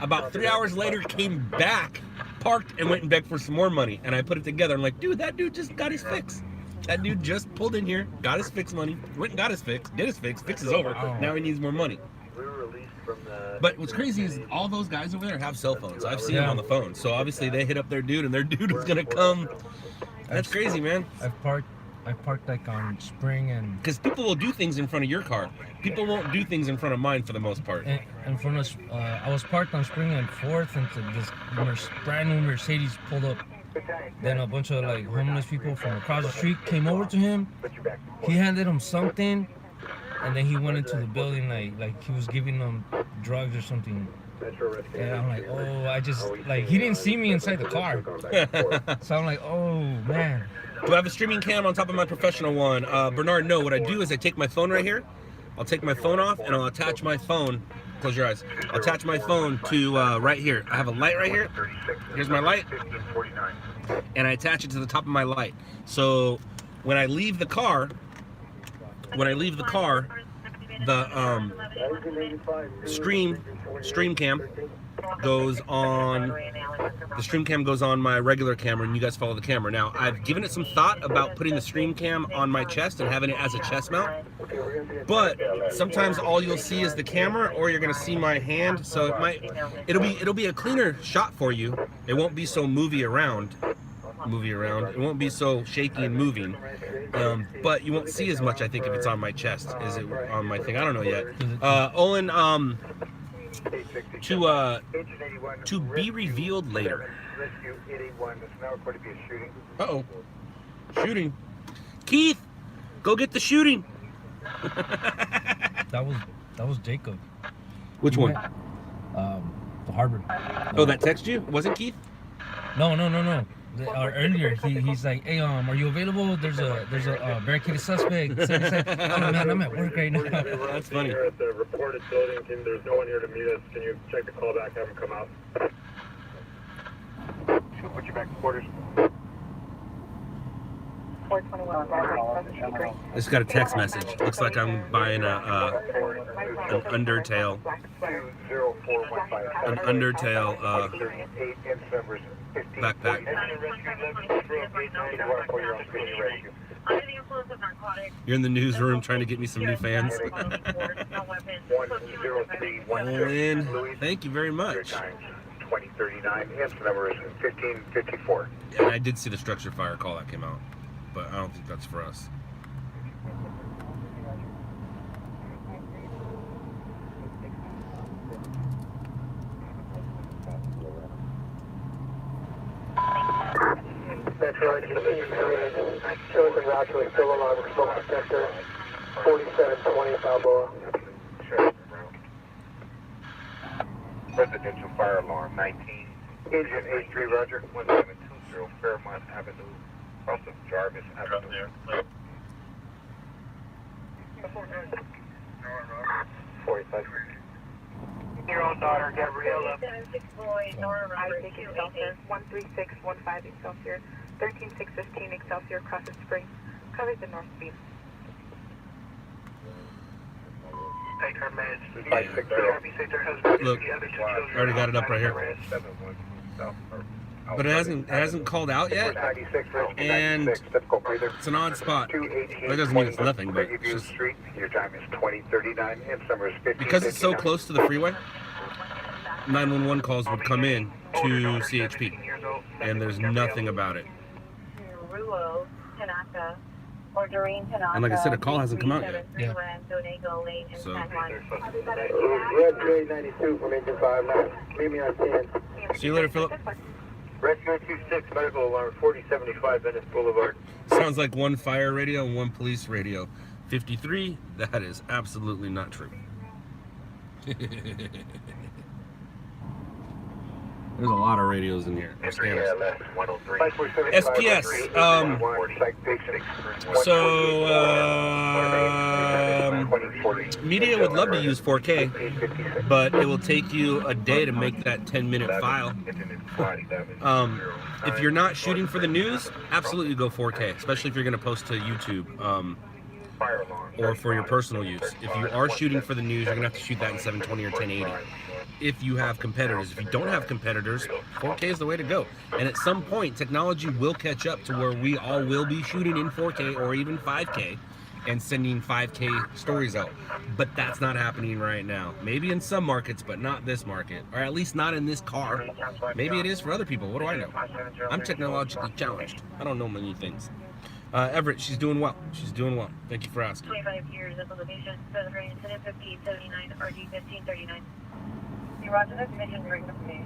About 3 hours later, came back, parked, and went and begged for some more money. And I put it together. I'm like, dude, that dude just got his fix. That dude just pulled in here, got his fix money, went and got his fix, did his fix is over. Now he needs more money. We were released from the... But what's crazy is all those guys over there have cell phones. I've seen them on the phone. So obviously they hit up their dude, and their dude is gonna come. That's crazy, man. I've parked like on Spring and... Because people will do things in front of your car. People won't do things in front of mine for the most part. In front of... I was parked on Spring and 4th, and this brand new Mercedes pulled up. Then a bunch of like homeless people from across the street came over to him. He handed him something, and then he went into the building like he was giving them drugs or something. And I'm like, oh, I just like he didn't see me inside the car. So I'm like, oh man. Do I have a streaming cam on top of my professional one? Bernard, no. What I do is I take my phone right here. I'll take my phone off and I'll attach my phone. Close your eyes. I'll attach my phone to right here. I have a light right here. Here's my light. And I attach it to the top of my light. So when I leave the car, the stream cam goes on. The stream cam goes on my regular camera, and you guys follow the camera. Now, I've given it some thought about putting the stream cam on my chest and having it as a chest mount. But sometimes all you'll see is the camera, or you're gonna see my hand. So it'll be a cleaner shot for you. It won't be so movie around. It won't be so shaky and moving. But you won't see as much, I think, if it's on my chest. Is it on my thing? I don't know yet. Owen, to be revealed later. Uh-oh. Shooting. Keith, go get the shooting. That was Jacob. Which one? The Harvard. Oh, that text you? Wasn't Keith? No. Earlier, he's like, hey, are you available? There's a barricaded suspect. So he's like, oh man, I'm at work right now. That's funny. We're at the reported building. There's no one here to meet us. Can you check the call back? Have them come out. Should put you back to quarters. 421. I just got a text message. Looks like I'm buying an Undertale. 20415. An Undertale backpack. You're in the newsroom trying to get me some new fans. Lynn, thank you very much. 2039. Answer number is 1554. And I did see the structure fire call that came out, but I don't think that's for us. Metro shows the route to a still alarm smoke detector 4720 Balboa. Sure. Residential fire alarm 19. Agent 83 Roger 1720 Fairmont Avenue, across of Jarvis Avenue. 45. Your own daughter, Gabriella. 13615 Excelsior, 13615 Excelsior, crosses Spring, covers the north beam. Take her meds. Look, I already got it up right here. But it hasn't called out yet, and it's an odd spot. That doesn't mean it's nothing, but it's just your time is 2039 and summer is 50. because it's so close to the freeway. 911 calls would come in to CHP, and there's nothing about it. Rulo, Tanaka, or Doreen Tanaka. And like I said, a call hasn't come out yet. Yeah. So Red 92 from engine 59. Meet me on 10. see you later, Philip. Rescue 26, medical alarm 4075 Venice Boulevard. Sounds like one fire radio and one police radio. 53, that is absolutely not true. There's a lot of radios in here. Scanners. SPS. Media would love to use 4K, but it will take you a day to make that 10-minute file. If you're not shooting for the news, absolutely go 4K, especially if you're going to post to YouTube or for your personal use. If you are shooting for the news, you're going to have to shoot that in 720 or 1080. If you have competitors. If you don't have competitors, 4K is the way to go. And at some point, technology will catch up to where we all will be shooting in 4K or even 5K and sending 5K stories out. But that's not happening right now. Maybe in some markets, but not this market. Or at least not in this car. Maybe it is for other people. What do I know? I'm technologically challenged. I don't know many things. Everett, she's doing well. She's doing well. Thank you for asking. 25 years of elevation, President Incident 5879, RD 1539. Roger, that's mission bring with me.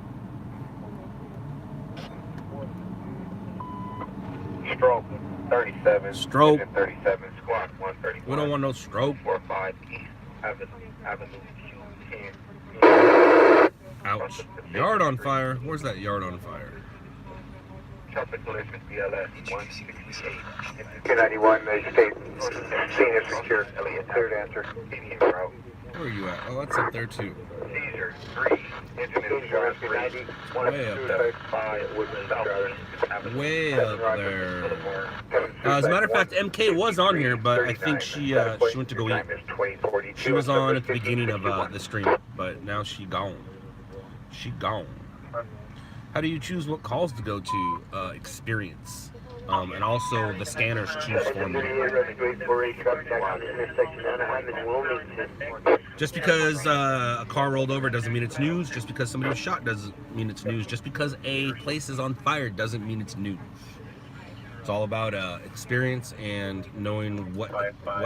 Stroke 37. Stroke. 37, squad 131. We don't want no stroke. 45 East Avenue Q10. Ouch. Yard on fire. Where's that yard on fire? Traffic collision BLS 168. Q91, they state scene is secure. Elliot, cleared answer. Median route. Where are you at? Oh, that's up there too. Seizure 3. Engine insurance 3. Way up there. 5 Woodland Southeast. Way up there. As a matter of fact, MK was on here, but I think she went to go eat. She was on at the beginning of the stream, but now she gone. She gone. How do you choose what calls to go to? Experience. And also the scanners choose for me. Just because a car rolled over doesn't mean it's news. Just because somebody was shot doesn't mean it's news. Just because a place is on fire doesn't mean it's news. It's all about experience and knowing what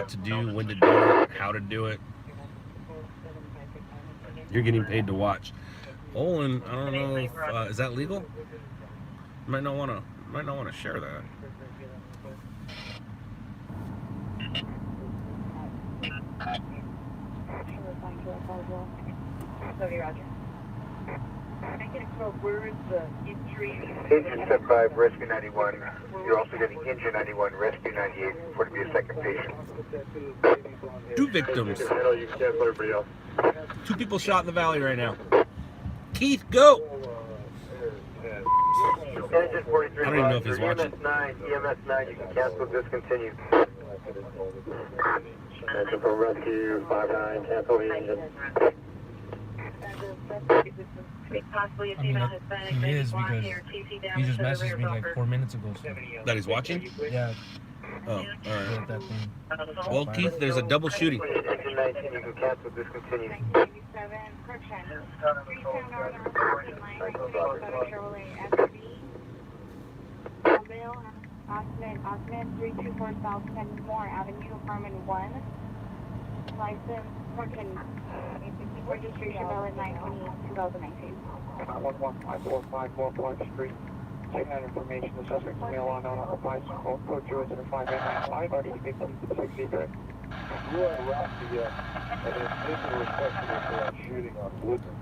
to do, when to do it, how to do it. You're getting paid to watch. Olin, I don't know if is that legal? You might not want to share that. Roger. I can explore where is the injury. Engine 75, Rescue 91. You're also getting Engine 91, Rescue 98, for to be a second patient. 2 victims. 2 people shot in the valley right now. Keith, go! Engine 43, I don't even know if he's watching. EMS 9, you can cancel, discontinue. Engine from Rescue 59, cancel the engine. Possibly a I mean, female Hispanic, he is blonde because hair, TC down he just to the messaged rear me like bumper. 4 minutes ago. So That he's watching? yeah, Oh, alright. yeah, that thing. Well, Keith, there's a double shooting. Engine 19, you can cancel, discontinue. 97, correction. 37 Northern Republican Line, 307 Chevrolet SUV. Mobile, Osmond, 324 South Kenmore Avenue, apartment 1. License, correction. Registration valid 9/20/2019. 11545 Park Street. Take that information. The suspect's male unknown on the bicycle. Code 005 already victim 63. You are around the, and it's making responsible for that shooting on Woodland.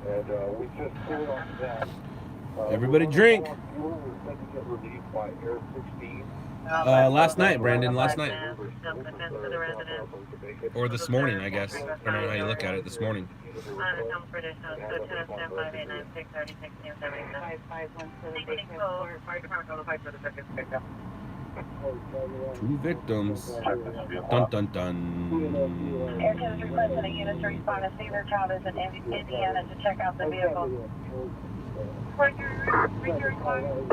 And we just pulled on that. Everybody drink. You were said to get relieved by Air 16. Last night, Brandon, last night. Self-defense for the resident. Or this morning, I guess. I don't know how you look at it, this morning. British, so 10-5-8-9-6, 36, 77. 5517. Fire department notified for the second pickup. 2 victims. Dun dun dun. Air Canada requested a unit to respond to Cedar Travis in Indiana to check out the vehicle. Three responding.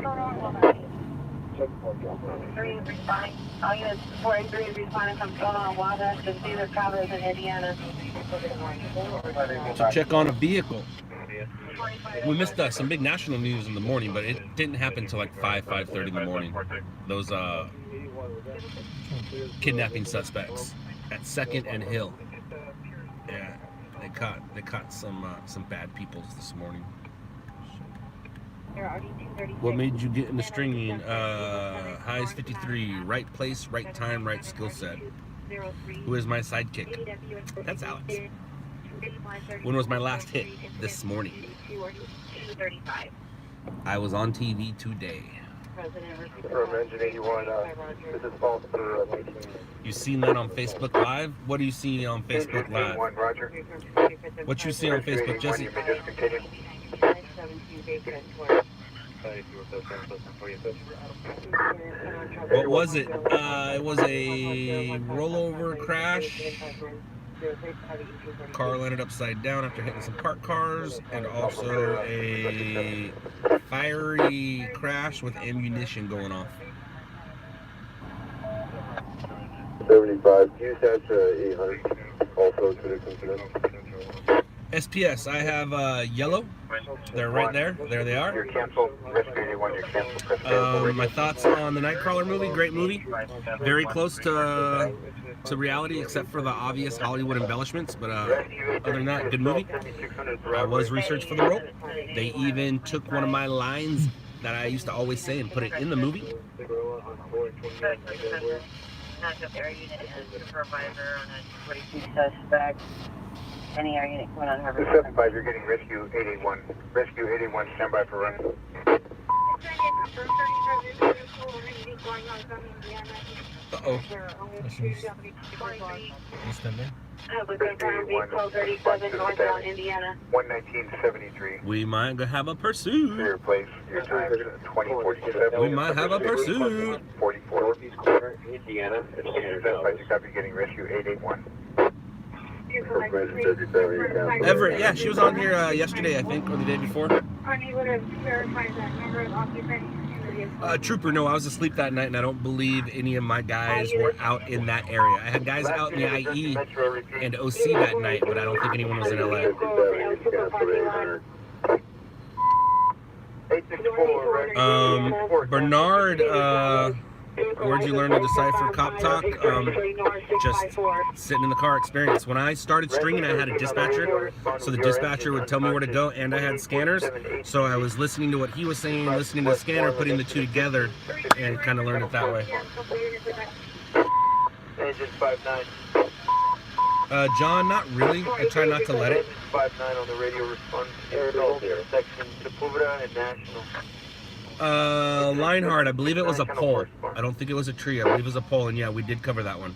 All units 483 is responding from Kona, Wada to Cedar Travis in Indiana. To check on a vehicle. We missed some big national news in the morning, but it didn't happen until like 5:30 in the morning. Those kidnapping suspects at 2nd and Hill. Yeah, they caught some bad people this morning. What made you get into stringing? Highs 53, right place, right time, right skill set. Who is my sidekick? That's Alex. When was my last hit? This morning. I was on TV today. From Engine 81, this is false for You seen that on Facebook Live? What do you see on Facebook Live? Roger. What you see on Facebook, Jesse? You may just continue. What was it? It was a rollover crash. Car landed upside down after hitting some parked cars, and also a fiery crash with ammunition going off. 75, use that to 800, also to the incident. SPS, I have yellow. They're right there. There they are. You're canceled. Rescue 81, you're canceled. My thoughts on the Nightcrawler movie? Great movie. Very close to reality, except for the obvious Hollywood embellishments. But other than that, good movie. I was researched for the role. They even took one of my lines that I used to always say and put it in the movie. Suspect. Any air unit coming on Harvard. 75, you're getting rescue 881. Rescue 881, stand by for run. Uh-oh. She's standing. Northbound Indiana. 11973. We might have a pursuit. Your place, your time is 2047. We might have a pursuit. 44. Northeast corner, Indiana. 75, you copy, getting rescue 881. Everett, yeah, she was on here yesterday, I think, or the day before. Unable to verify that number of occupants in the vehicle. Trooper, no, I was asleep that night, and I don't believe any of my guys were out in that area. I had guys out in the IE and OC that night, but I don't think anyone was in LA. Bernard, where'd you learn to decipher cop talk? Just sitting in the car experience. When I started stringing, I had a dispatcher, so the dispatcher would tell me where to go, and I had scanners, so I was listening to what he was saying, listening to the scanner, putting the two together, and kind of learned it that way. Engine 59. John, not really. I try not to let it. 59 on the radio response. Intersection Sepulveda and National. Lionheart, I believe it was a pole. I don't think it was a tree. I believe it was a pole, and yeah, we did cover that one.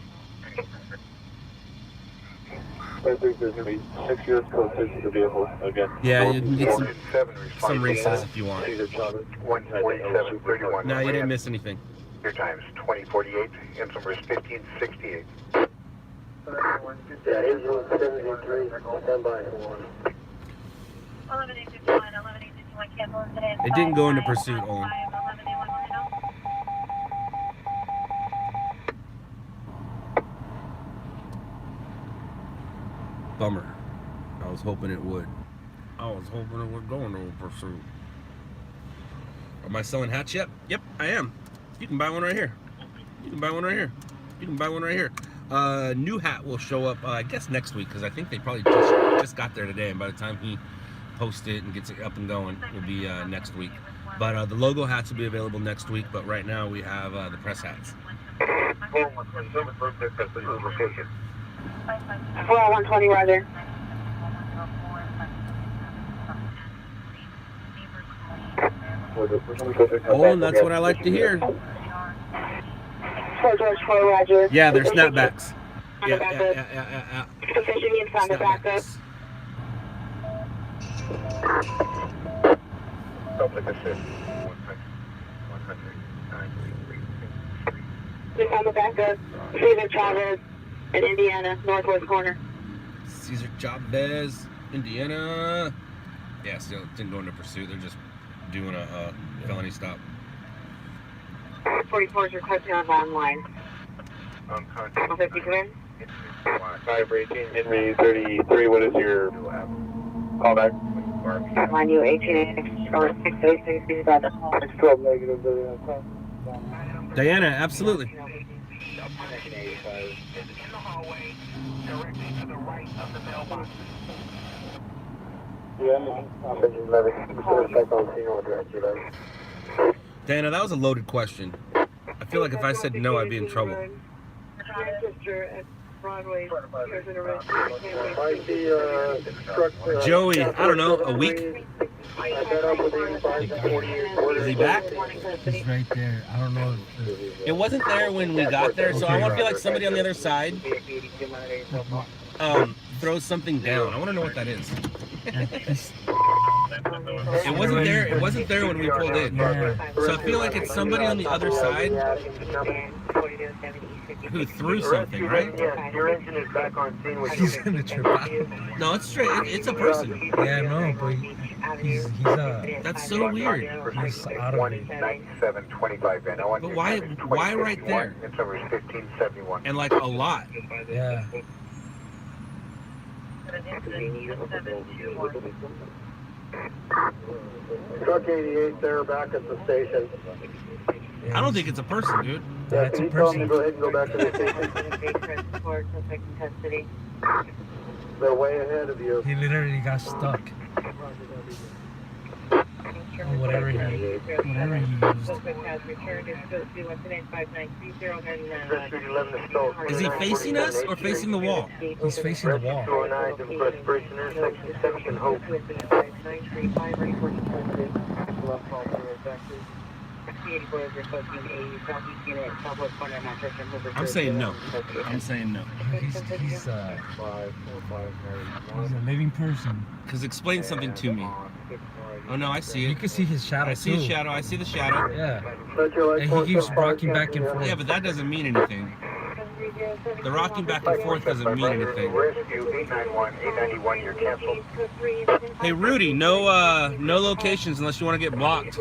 I think there's going to be 6 years closest to the vehicle again. Yeah, you can get some races if you want. 14731. No, you didn't miss anything. Your time is 2048. Engine number is 1568. Yeah, Engine 73, stand by. 11-851, cancel today. It didn't go into pursuit, Owen. Bummer. I was hoping it would. I was hoping it would go into pursuit. Am I selling hats yet? Yep, I am. You can buy one right here. You can buy one right here. You can buy one right here. New hat will show up, I guess, next week, because I think they probably just got there today, and by the time he posts it and gets it up and going, it will be next week. But the logo hats will be available next week, but right now we have the press hats. 120, Roger. Oh, and that's what I like to hear. 4 George 4, Roger. Yeah, they're snapbacks. Yeah. Sufficient means found a backup. Public assist. We found the backup. Cesar Chavez in Indiana, northwest corner. Cesar Chavez, Indiana. Yeah, still didn't go into pursuit. They're just doing a felony stop. 44 is requesting on online. 50, come in. 518, Henry 33, what is your callback? Line you 18 or 686 by the hall. It's 12 negative, Diana, absolutely. In the hallway, directly to the right of the mailbox. Diana, that was a loaded question. I feel like if I said no, I'd be in trouble. Sister at Broadway, there's an arrest. Might be struck. Joey, I don't know, a week? I met up with 85 to 48. Is he back? He's right there. I don't know if It wasn't there when we got there, so I want to feel like somebody on the other side throws something down. I want to know what that is. It wasn't there. It wasn't there when we pulled in. So I feel like it's somebody on the other side who threw something, right? Your engine is back on scene with he's gonna trip out. No, it's straight. It's a person. Yeah, no, but he's That's so weird. he's out of it. 9725 Van Owen. But why right there? It's over 1571. And like a lot. Yeah. Truck 88 there back at the station. I don't think it's a person, dude. That's a Can you tell them to person. go ahead and go back to the station? They're way ahead of you. He literally got stuck. Or whatever he used. Is he facing us or facing the wall? He's facing the wall. 209 to Express intersection 7th and Hope. I'm saying no. I'm saying no. He's a living person. Because explain something to me. Oh no, I see You it. can see his shadow I see too. a shadow. I see the shadow. Yeah. And he keeps rocking back and forth. Yeah, but that doesn't mean anything. The rocking back and forth doesn't mean anything. Rescue 891, 891, you're canceled. Hey Rudy, no locations unless you want to get blocked.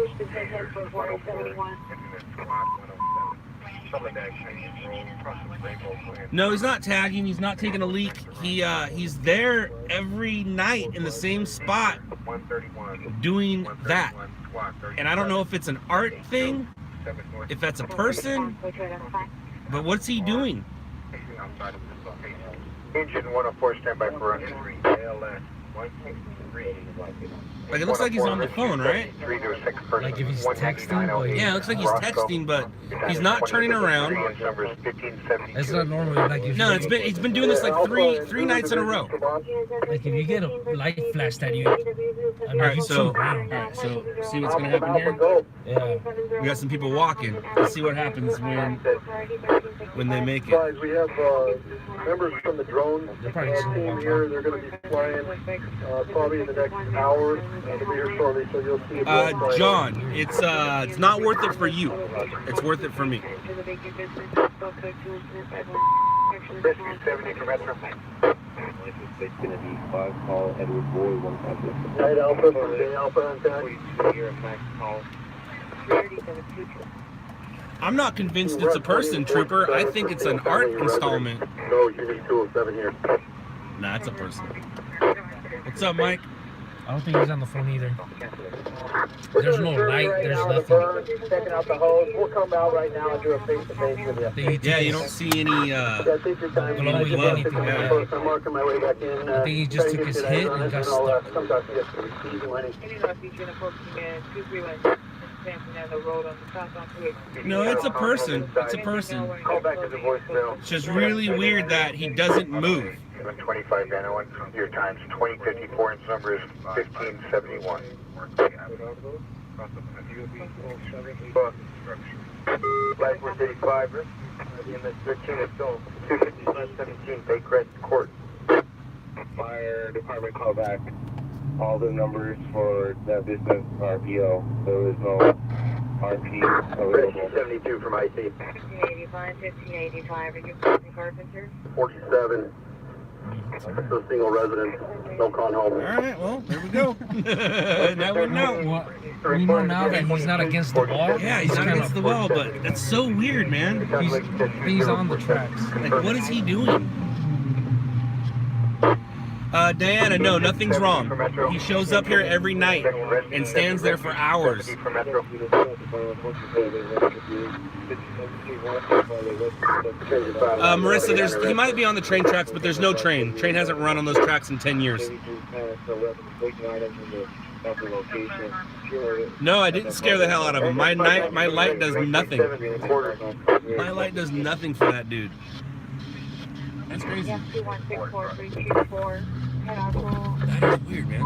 No, he's not tagging. He's not taking a leak. He's there every night in the same spot doing that. And I don't know if it's an art thing, if that's a person, but what's he doing? Engine 104, standby for run 3. ALS 163. Like it looks like he's on the phone, right? Like if he's texting, but Yeah, it looks like he's texting, but he's not turning around. it's not normal. Like if No, he's been doing this like three nights in a row. like if you get a light flashed at you. All right, so see what's gonna happen here. Yeah. We got some people walking. Let's see what happens when they make it. Guys, we have members from the drone They're probably just team walking. here. They're going to be flying probably in the next hour. They'll be here shortly, so you'll see. John, it's not worth it for you. It's worth it for me. Rescue 70 from Metro. It's going to be 5 call Edward Boy 156. Night Alpha from Day Alpha on tag. I'm not convinced it's a person, Trooper. I think it's an art installment. No, you need 207 here. Nah, it's a person. What's up, Mike? I don't think he's on the phone either. There's no light. There's nothing. Checking out the hose. We'll come out right now and do a face-to-face with you. I think he took Yeah, you his- don't see any. Yeah, take your time. Glowing anything, yeah. I'm marking my way back in. I think he just took his hit and got stuck. Come talk to you. Easy money. No, it's a person. It's a person. Call back to the voicemail. It's just really weird that he doesn't move. 725 Van Owen. Your time's 2054 and number is 1571. Flight 435, EMS 13 is still 255-17 Baycrest Court. Fire department call back. All the numbers for that business are PO. There is no RP available. 72 from IC. 1585, are you Carpenter? 47. It's a single resident. No con home. All right, well, there we go. Now we know. Well, we know now that he's not against the wall. Yeah, he's not against the wall, but that's so weird, man. He's on the tracks. Like, what is he doing? Diana, no, nothing's wrong. He shows up here every night and stands there for hours. Marissa, he might be on the train tracks, but there's no train. Train hasn't run on those tracks in 10 years. No, I didn't scare the hell out of him. My light does nothing. My light does nothing for that dude. That's crazy. Yes, 2164324. That is weird, man.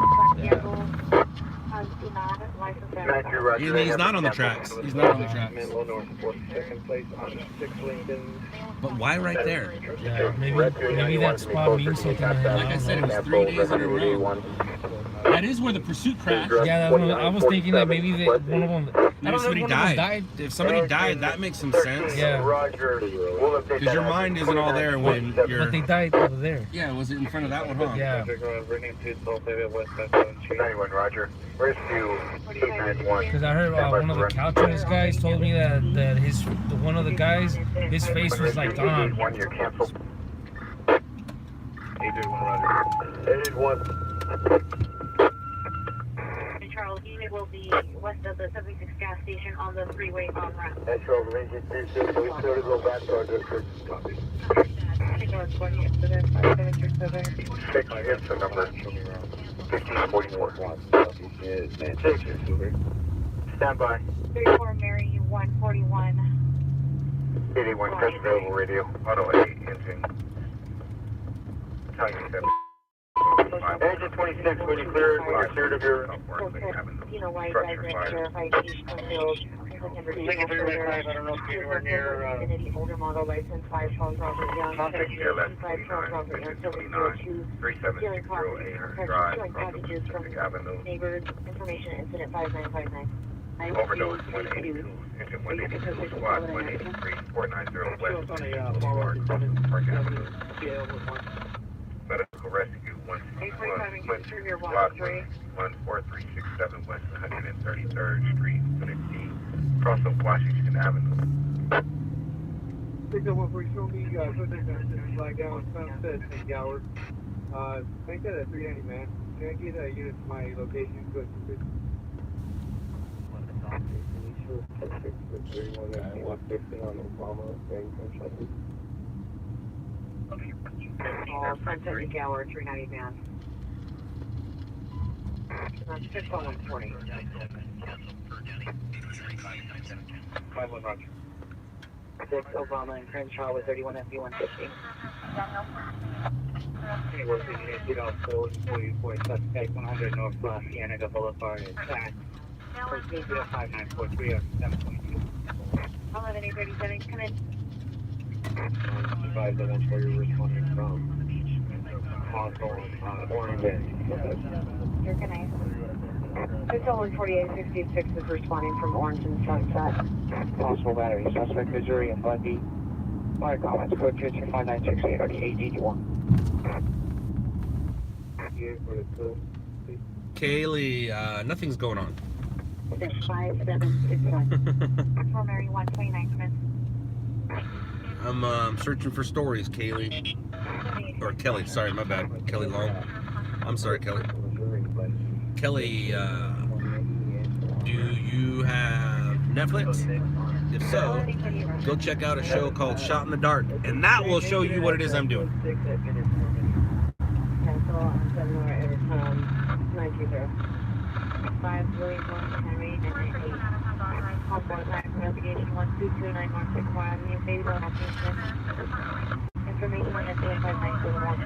He's not on the tracks. He's not on the tracks. But why right there? Yeah, maybe that spot means something to him. Like I said, it was 3 days in a row. That is where the pursuit crashed. Yeah, I was thinking that maybe one of them. Maybe somebody died. If somebody died, that makes some sense. Yeah. Because your mind isn't all there when you're. But they died over there. Yeah, was it in front of that one, huh? Yeah. 91, Roger. Rescue 891. Because I heard one of the Caltrans guys told me that one of the guys, his face was like gone. 1 year cancel. 881, Roger. 881. Charles, unit will be west of the 76 gas station on the freeway on ramp. Metro, Lincoln 36, we clear to go back to our district. Copy. 6 Gibson number 1544. Stand by. 34 Mary 141. 81, press available radio. Auto 8, engine. Italian 7. Engine 26, when you clear, when you're cleared of your... You know why you guys didn't verify each fulfilled September 8th. I don't know if you're anywhere near... older model license 512 Robert Young. 512 Robert Young. 3760 Drive, packages from neighbors. Information incident 5959. Overdose 182, engine 182, squad 183, 490 West, Boulevard, Park Avenue. Medical Rescue 161, squad 14367 West 133rd Street, 15, cross of Washington Avenue. Pick up what we show me, flag down Sunset, St. Gower. Make that a 390, man. Can I get a unit to my location? Good. Sunset St. Gower 390 man. 61140. 51 Roger. 6 Obama and Crenshaw with 31 FB 150. Anywhere we can get off road for suspect 100 North Cienega Boulevard is that. Proceed to 5943 or 722. 11837, come in. Advise the ones where you're responding from. Hawthorne, Orange. You're gonna. 6014866 is responding from Orange and Sunset. Possible battery. Suspect Missouri and Bundy. Fire comments. Code 5968 or 881. Kaylee, nothing's going on. 5761. For Mary 129, come in. I'm searching for stories, Kaylee. Or Kelly, sorry, my bad. Kelly Long. I'm sorry, Kelly. Kelly, do you have Netflix? If so, go check out a show called Shot in the Dark, and that will show you what it is I'm doing. Cancel on 920. 5 William Henry 998. Homeboard investigation 1229 North 6 Avenue, Babyville, Washington. Information on incident 5971.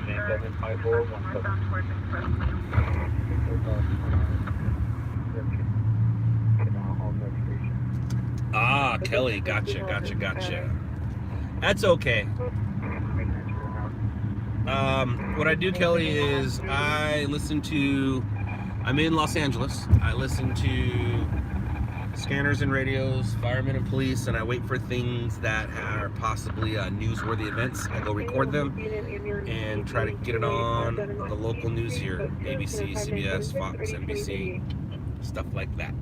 75417. Ah, Kelly, gotcha. That's okay. What I do, Kelly, is I'm in Los Angeles. I listen to scanners and radios, firemen and police, and I wait for things that are possibly newsworthy events. I go record them and try to get it on the local news here, ABC, CBS, Fox, NBC, stuff like that.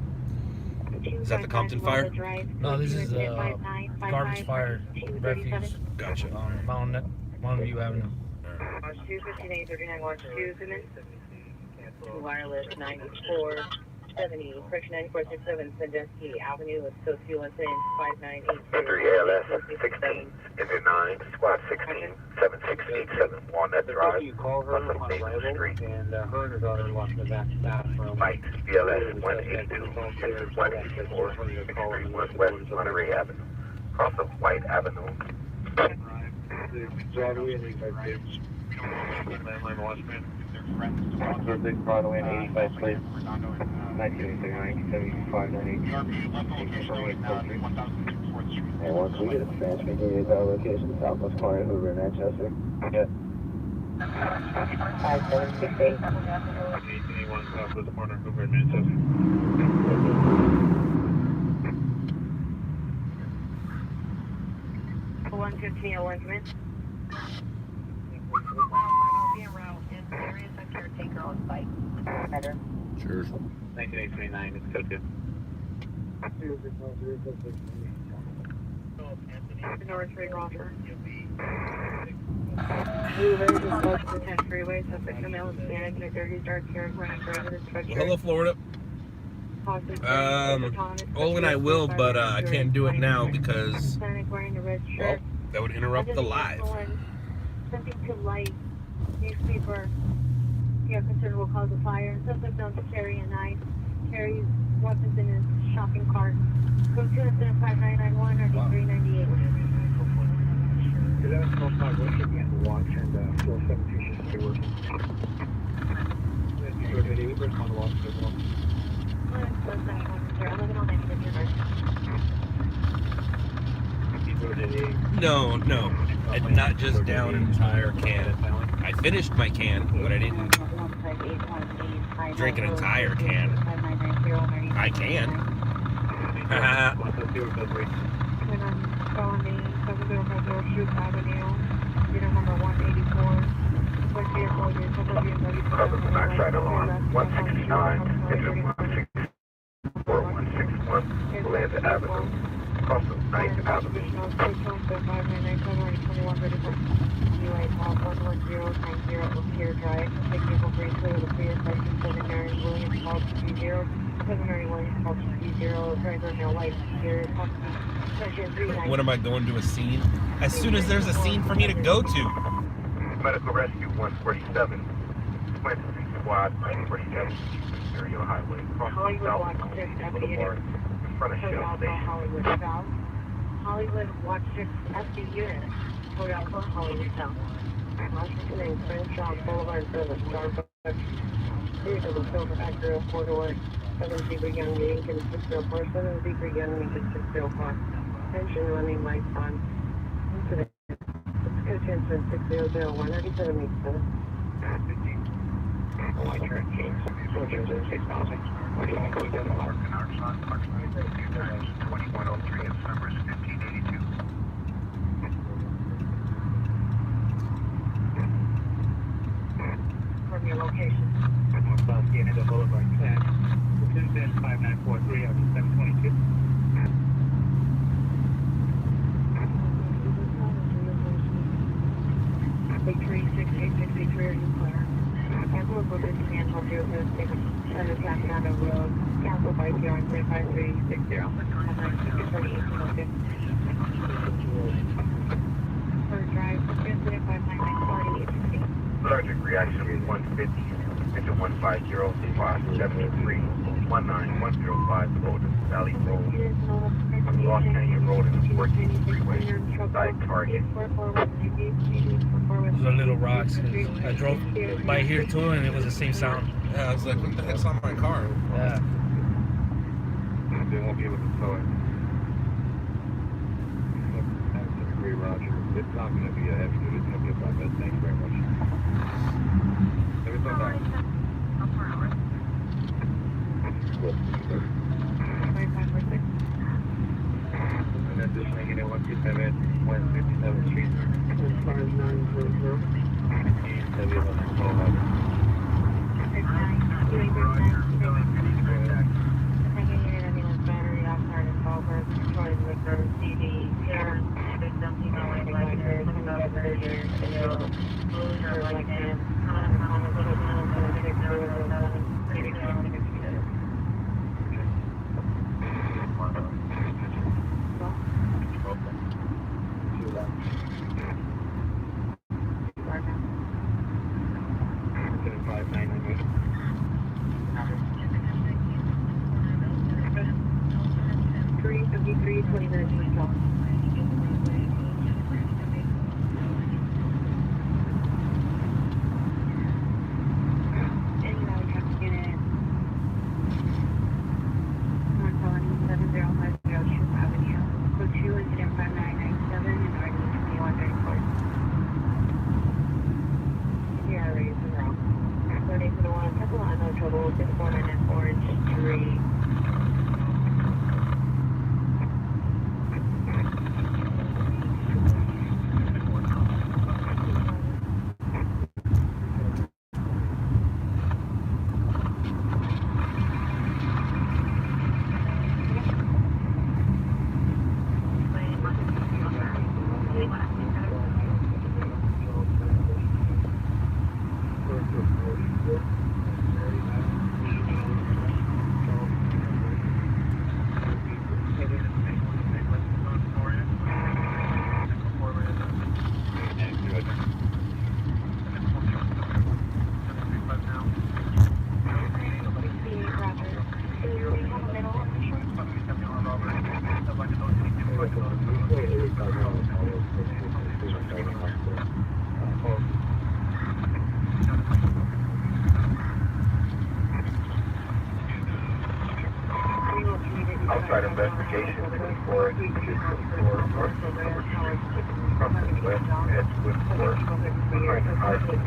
Is that the Compton fire? No, this is garbage fire refuse. Gotcha. Mountain View Avenue. All Watch 2, 5939, watch 2, come in. Wireless 9470, correction 9467, Sandusky Avenue with Socio Within 5982. 3 ALS 16, engine 9, squad 16, 7687, Walnut Drive, You call her on arrival, Street. and her and her daughter lost in the back bathroom. Mike, BLS 182, engine 184, 61 West Monterey Avenue, cross of White Avenue. Broadway and 85 Bridge. Landline Watchman. So big Broadway and 85 Place. 1989, and once we get a transfer, we get our location, Southwest corner, Hoover, Manchester. Yeah. 5768. 1881 Southwest corner, Hoover, Manchester. 11501, come in. I'll be en route, and there is a caretaker on site. Better. Sure. 1989, it's code 2. North Ray Roger. Hoover is close to the 10 freeway, suspect come out with Spanish in a dirty dark hair, running for evidence. Hello, Florida. Ola and I will, but I can't do it now because, well, that would interrupt the live. Something to light, newspaper, considerable cause of fire. Suspect known to carry a knife, carries weapons in his shopping cart. Code 2 incident 5991 or D398. Could that small talk working at watch and 472 should stay working? You go to the Uber on the watch as well. No, I did not just down an entire can. I finished my can, but I didn't drink an entire can. I can. Haha. When I'm calling the 7050 Shoot Avenue, unit number 184. Cover the backside alarm, 169, engine 161, Land Avenue, cross of 9th Avenue. Here Drive, take vehicle briefly with a Prius license 7 Mary Williams call 30, 7 Mary Williams call 30, driver no light here, What am I going to a scene? As soon as there's a scene for me to go to. Medical Rescue 147, Quincy Squad 147, Imperial Highway, cross of Hollywood Watch South 6 Boulevard, in front of Shell Station. Hollywood South. Hollywood Watch 6 FD unit. Hotel Hollywood South. Washington and Crenshaw Boulevard Service. Starbucks. Here's a silver factor of 4 door. 7 Zebra Young Lincoln 604. 7 Zebra Young Lincoln 604. Pension running lights on. Incident. Code 10 6001 9787. White Church, James, Soldiers, 6000. What do you want to go to the Mark and Arson? Mark 2103 and numbers 1582. From your location. North South Canada Boulevard, 10. 5943 out of 722. Victory 6863 are you clear? Cancel for this cancel 006 Center Casanova Road. Cancel by PR 35360. For drive, incident 59940. Allergic reaction 150, engine 150, squad 73, 19105, Golden Valley Road, Lost Canyon Road and 14th Freeway, side target. Those are little rocks. I drove by here too, and it was the same sound. Yeah, I was like, what the heck's on my car? Yeah. They won't be able to tow it. That's a great Roger. It's not going to be a heavy duty, it's going to be a flatbed. Thanks very much. Everything back. And then just making it 127 West 57th Street. As far as 900. Battery outside of Culver, Troy Liquor, CD, Karen, Victim, Email, Liquor, Incident 5998. 353, 20 minutes from stop. Any Valley traffic unit. North Colony 7050 Shoup Avenue. Code 2, incident 5997 and RD 2134. Yeah, raise and wrong. 30 for the one, couple on no trouble, 649 and Orange 3. Outside investigation, 24, 24, north, number 3, from the west, head to Woodport, behind the high school.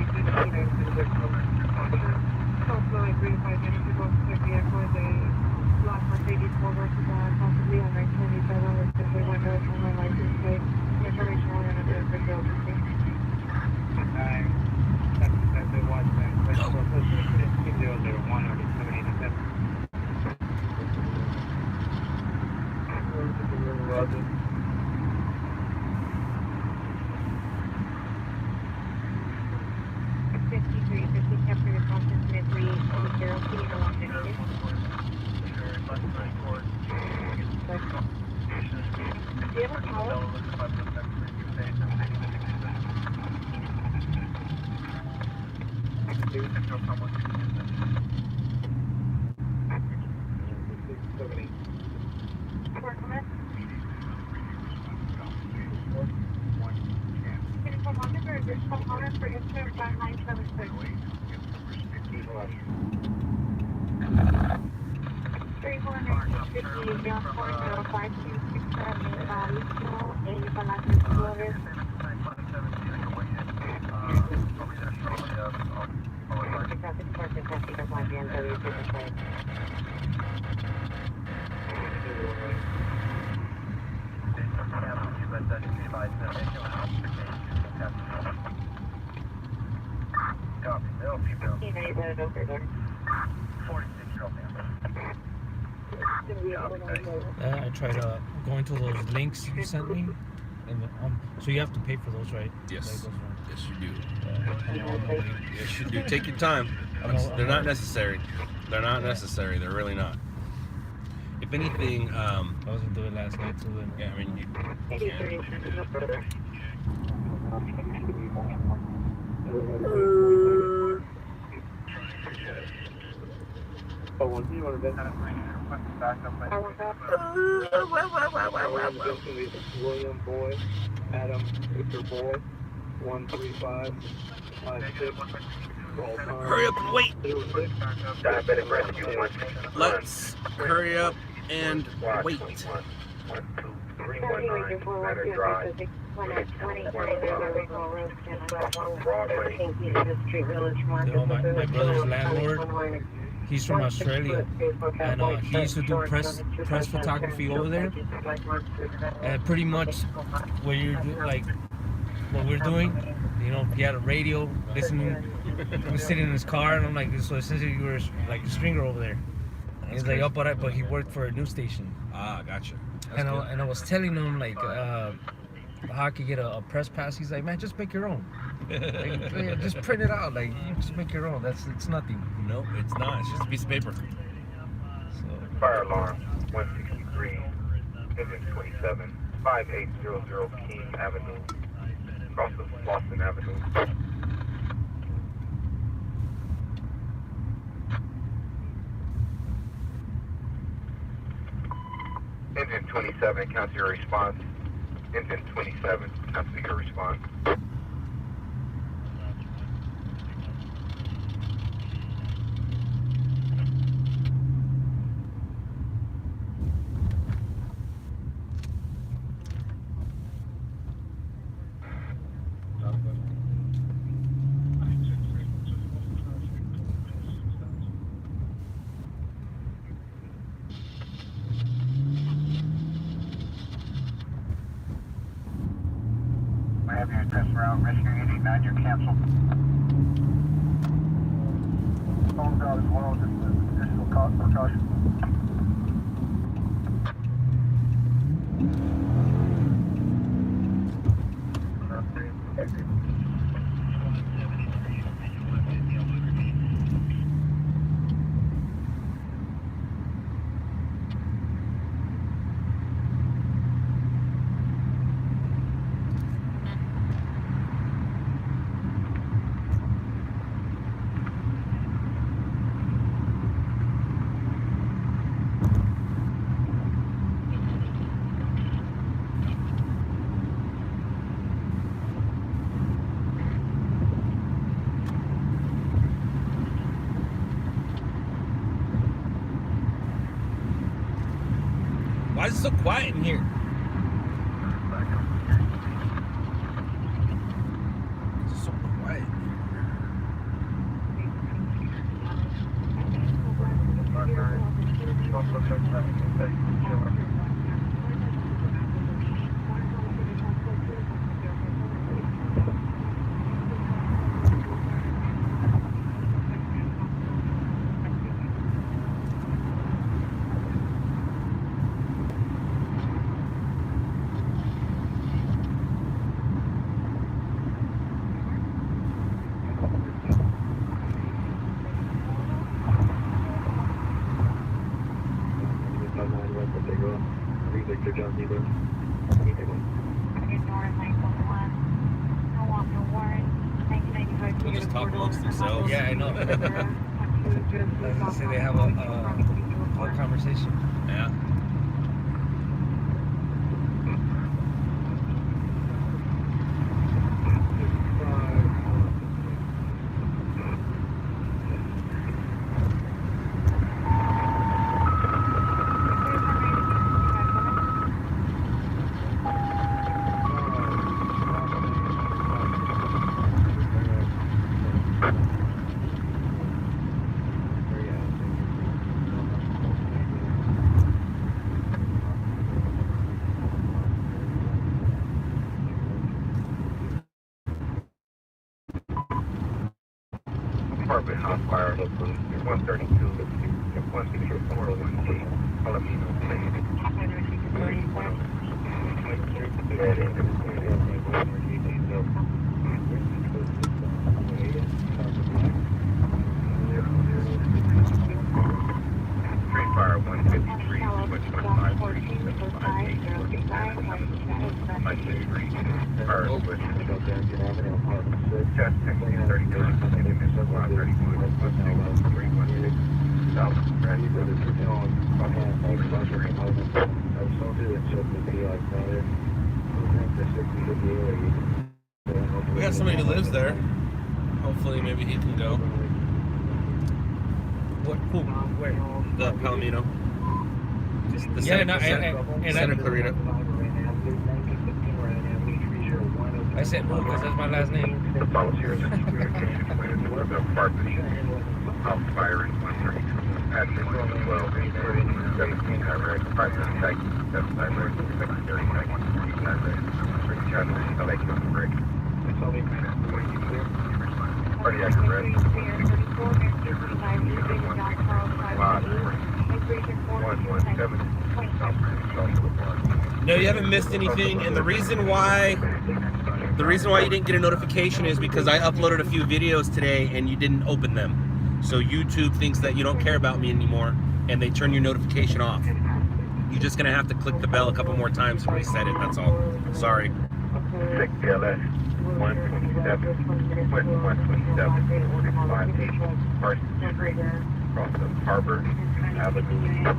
I tried going to those links you sent me, and so you have to pay for those, right? Yes. Like Yes, you do. those, Yes, you do. Take your time. They're not necessary. They're not necessary. They're really not. If anything, I wasn't doing last night, so then. yeah, I mean, you Oh, one thing you want to William Boy, Adam Victor Boy, 13556. hurry up and wait. Diabetic rescue, 1, Let's hurry up and wait. 319, Matter Drive. Broadway. You know, my brother's landlord, he's from Australia, and he used to do press photography over there. And pretty much what what we're doing, you know, he had a radio, listening, he was sitting in his car, and I'm like, so essentially you were like a stringer over there. And he's like, oh, but he worked for a news station. Ah, gotcha. And I was telling him, like, how I could get a press pass. He's like, man, just make your own. Like, just print it out. Like, you just make your own. It's nothing. Nope, it's not. It's just a piece of paper. So, Fire alarm 163, engine 27, 5800 King Avenue, across of Boston Avenue. Engine 27, cancel your response. Engine 27, cancel your response. I have your test route, Rescue 889, you're canceled. Phone's out as well, just additional precaution. Why is it so quiet in here? It's so quiet. They just talk amongst themselves. yeah, I know. I was gonna say they have a conversation. Yeah. Department hot fire, 132, 16418, Palomino Lane. Street fire 153, 155, fire switch. Chest texting 39, image squad 31, 16316, south, ready for the We got somebody who lives there. Hopefully, maybe he can go. What? Who? Where? The Palomino. Just the Yeah, Santa, no, and Santa Clarita. I said who because that's my last name. the policy or the partnership of fire in 132, admin 12, 17, direct, partner, site, 7 direct, secretary, 1 direct, channel, election, break. Cardiac arrest, 117, South Branch, No, you haven't missed anything, and the reason why you didn't get a notification is because I uploaded a few videos today and you didn't open them. So YouTube thinks that you don't care about me anymore, and they turn your notification off. You're just gonna have to click the bell a couple more times and reset it. That's all. Sorry. 6 LS 127, West 127, 658, Parsons Street, across the Harbor Avenue.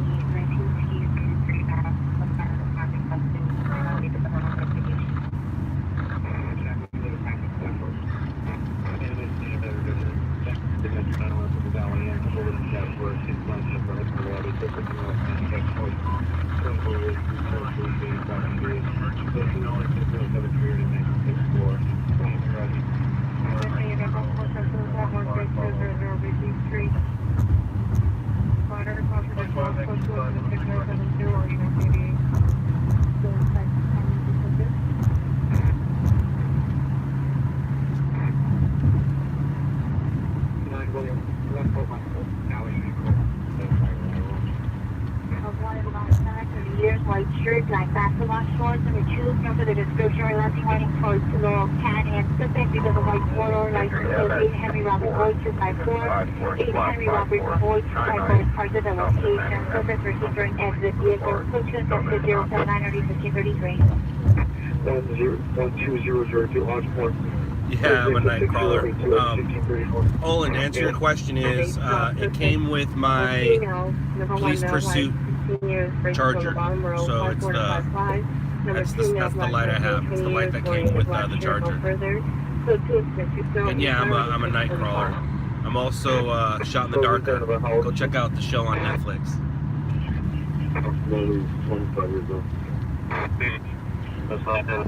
White shirt, black basketball shorts, number 2, remember the description or landing warning towards Laurel Can and Pacific because of white corridor, license code 8 Henry Robert Boyd 254, 8 Henry Robert Boyd 254 parts of the location, surface receiver and exit vehicle, code 2 and 079 1533. 1200 Osborne. Yeah, I'm a night crawler. Olin, to answer your question is, it came with my police pursuit charger, so it's that's the light I have. It's the light that came with the charger. And yeah, I'm a night crawler. I'm also Shot in the Darker. Go check out the show on Netflix. 25 years old. That's not that.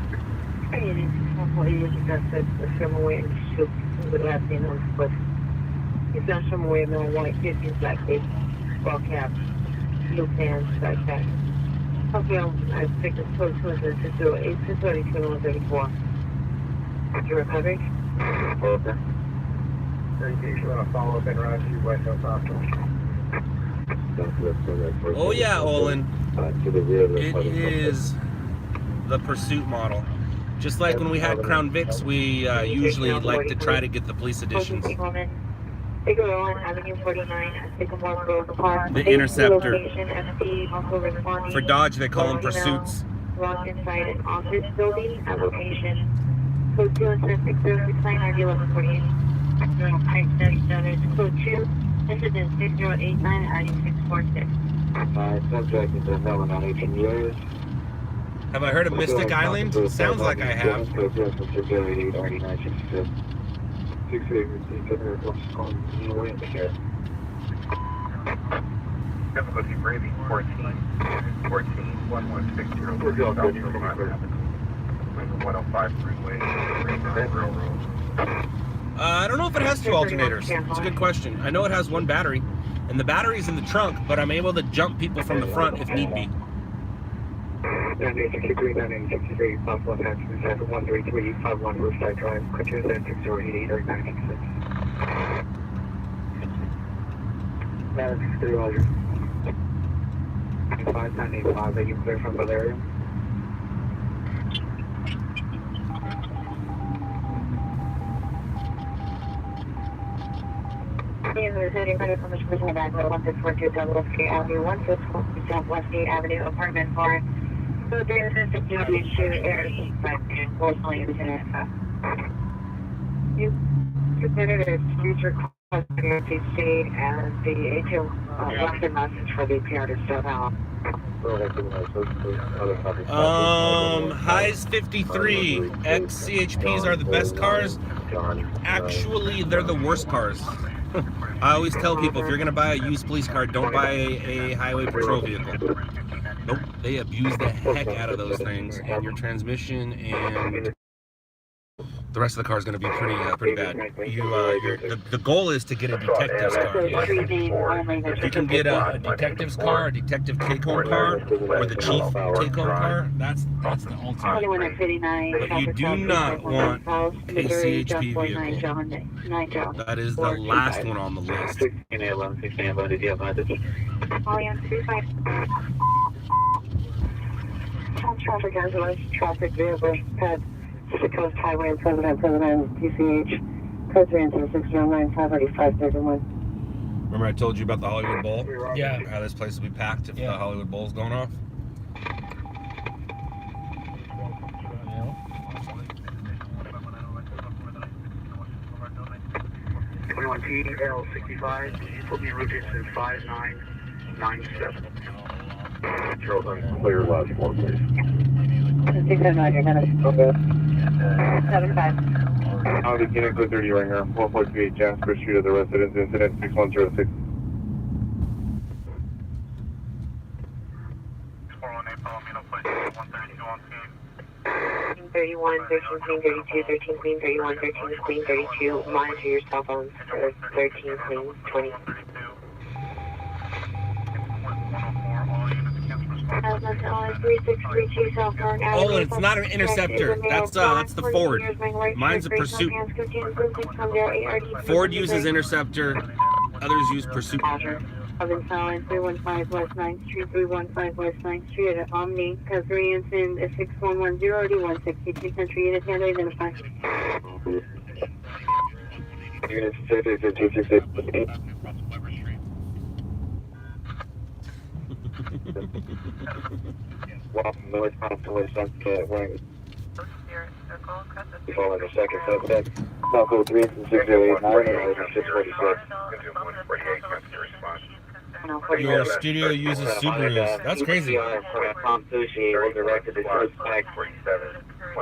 He's got some way no white kids, he's black face, ball cap, blue pants, like that. Okay, I picked the code 208 632 134. You're recovery? Okay. In case you want to follow up and run to White House Hospital. Oh yeah, Olin. It is the pursuit model. Just like when we had Crown Vics, we usually like to try to get the police editions. The Interceptor. For Dodge, they call them pursuits. Locked inside an office building at location. Code 2 and 6069 RD 1148. Code 2, incident 6089 RD 646. Subject is a felon on 18 years. Have I heard of Mystic Island? Sounds like I have. Difficulty breathing 14, 1160 South Carolina Avenue, 105 freeway, railroad. I don't know if it has 2 alternators. It's a good question. I know it has 1 battery, and the battery's in the trunk, but I'm able to jump people from the front if need be. 9863, 9863, Buffalo, Texas, 13351 Rooftop Drive, Quintus, 6088, 966. 963, Roger. 5985, are you clear from Valeria? We're heading right from the Spring Back Road 1642 Douglas K Avenue, 164 Southwest Gate Avenue, apartment 4. So there's a security issue area, but unfortunately, Lieutenant. You submitted a future request to the RTC and the ATO left a message for the PR to step out. Highs 53. Ex-CHPs are the best cars. Actually, they're the worst cars. I always tell people, if you're going to buy a used police car, don't buy a highway patrol vehicle. Nope, they abuse the heck out of those things, and your transmission and the rest of the car is going to be pretty bad. The goal is to get a detective's car. If you can get a detective's car, a detective take-home car, or the chief take-home car, that's the ultimate. But you do not want a CHP vehicle. That is the last one on the list. traffic as well as traffic vehicle at Pacific Coast Highway and President DCH. Code 30609 53531. Remember I told you about the Hollywood Bowl? Yeah. How this place will be packed if the Hollywood Bowl's going off? Yeah. 21T L65, put me route distance 5997. Charles, I'm clear last floor, please. 609, you're gonna go 75. I'm beginning code 30 right here, 448 Jasper Street of the residence incident 6106. 418 Palomino, place 132 on scene. 31, 13 Queen 32, 13 Queen 31, 13 Queen 32. Monitor your cell phones for 13 Queen 20. 3632 South Park Avenue. Oh, it's not an interceptor. That's the Ford. Mine's a Pursuit. Ford uses interceptor. Others use Pursuit. I've been silent 315 West 9th Street, 315 West 9th Street at Omni. Code 3 incident 6110 D162 Century Unit handle identify. Unit 505268. Welcome, northbound to West Sunset, wearing fall under second subject. Falco 36089 and over 646. Your studio uses Subarus. That's crazy. Tom Sushi will direct the suspect.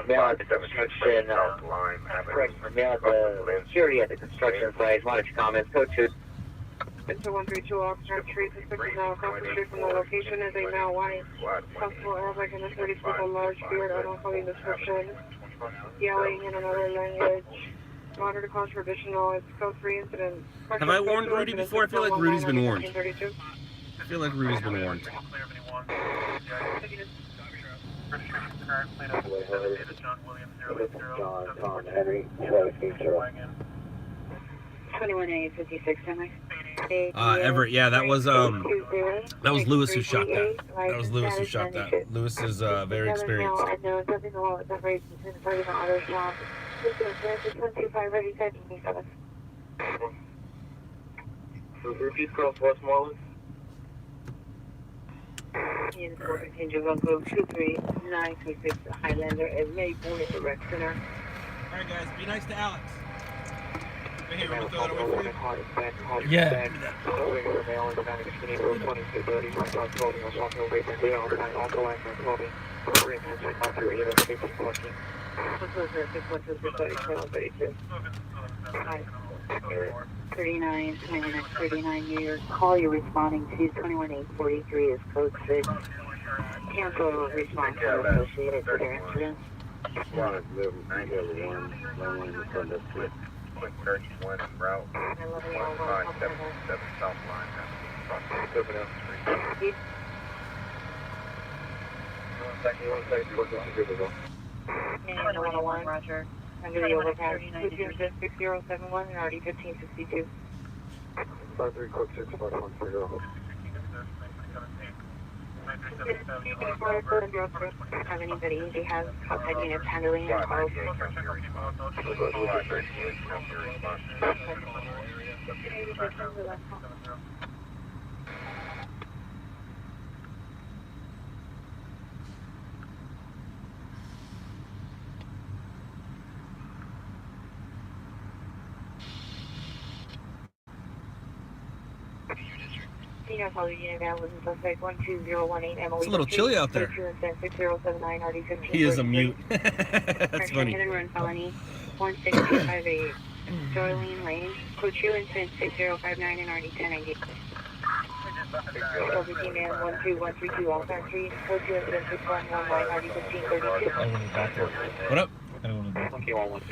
Mail at the construction, mail at the security at the construction site. Monitor comments. Code 2. Into 132 Oxford Street, suspect is now across the street from the location as a now white. Possible airbag in a 30 foot on large beard, unfollowing description. Yelling in another language. Monitor cause for additional. It's code 3 incident. Have I warned Rudy before? I feel like Rudy's been warned. I feel like Rudy's been warned. John, Tom, Henry, Charlie, 21A 56 semi. Everett, yeah, that was Lewis who shot that. That was Lewis who shot that. Lewis is very experienced. I know it's nothing wrong with the race in front of the auto shop. This is 125 ready, 7. Repeat cross Westmoreland. In the contingent of 23936 Highlander and Mayborn at the rec center. Alright guys, be nice to Alex. Right here, we'll throw it away for you. Yeah. Hi. 39, 39 New York. Call you're responding to 21843 is code 6. Cancel response associated with your incident. 31 en route 1577 South Line. And 101, Roger. Under the overpass, 6071 and already 1562. 53 code 6513. Have anybody who has outside units handling it? Senior College Unit now was in suspect 12018 Emily. It's a little chilly out there. 6079 RD15. He is a mute. That's funny. Hit and run felony 16258. Darlene Lane. Code 2 incident 6059 and RD1090. LBT man 12132 Alpine Street. Code 2 incident 6119 RD1532. What up? I don't want to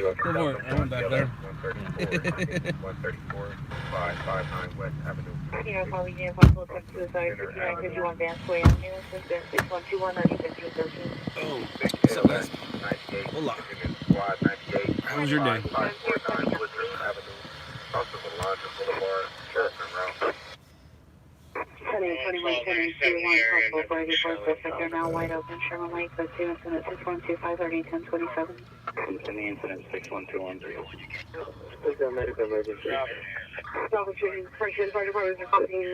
Go for it. I went back there. 134 559 West Avenue. Senior College Unit possible attempt suicide 5951 Vansway Avenue. Incident 6121 RD1513. Oh, what's up, guys? Hola. How was your day? 549 Blizzard Avenue. Also the Lodge Boulevard, Sheraton Route. You're now wide open, Sherman Lake, code 2, incident 612-530-1027. Sending incident 61213. Medical emergency. South Shooting, Corrections Fire Department is reporting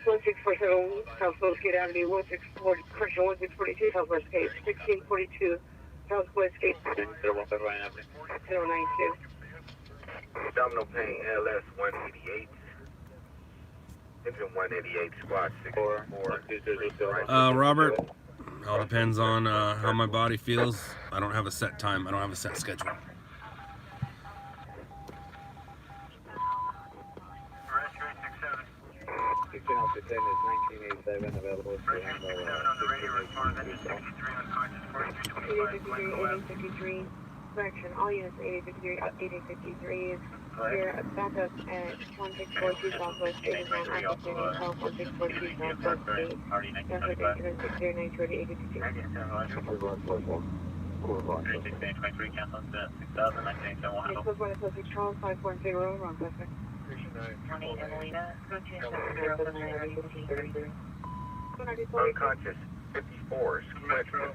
1647 South Westgate Avenue, 1640, correction 1642 Southwest Gate, 1642 Southwest Gate, 092. Domino Pain LS 188. Engine 188, squad 64. Robert, all depends on how my body feels. I don't have a set time. I don't have a set schedule. Officer 10 is 1987, available to handle 8053, correction, all units 8053 is here, back up at 1642 Southwest Gate is on active duty, help 1642 Southwest Gate, Southwest incident 609 to 8052. Charles 540, wrong suspect. Unconscious 54,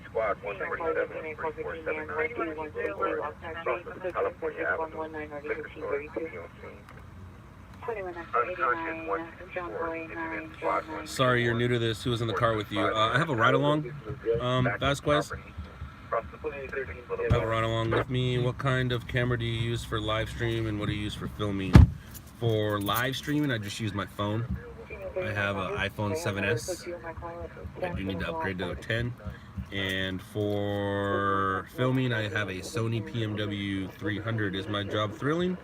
squad 147, 3479, California Avenue, liquor store, Sorry, you're new to this. Who was in the car with you? I have a ride-along, Vasquez. I have a ride-along with me. What kind of camera do you use for live stream, and what do you use for filming? For live streaming, I just use my phone. I have an iPhone 7S. I do need to upgrade to a 10. And for filming, I have a Sony PMW 300. Is my job thrilling?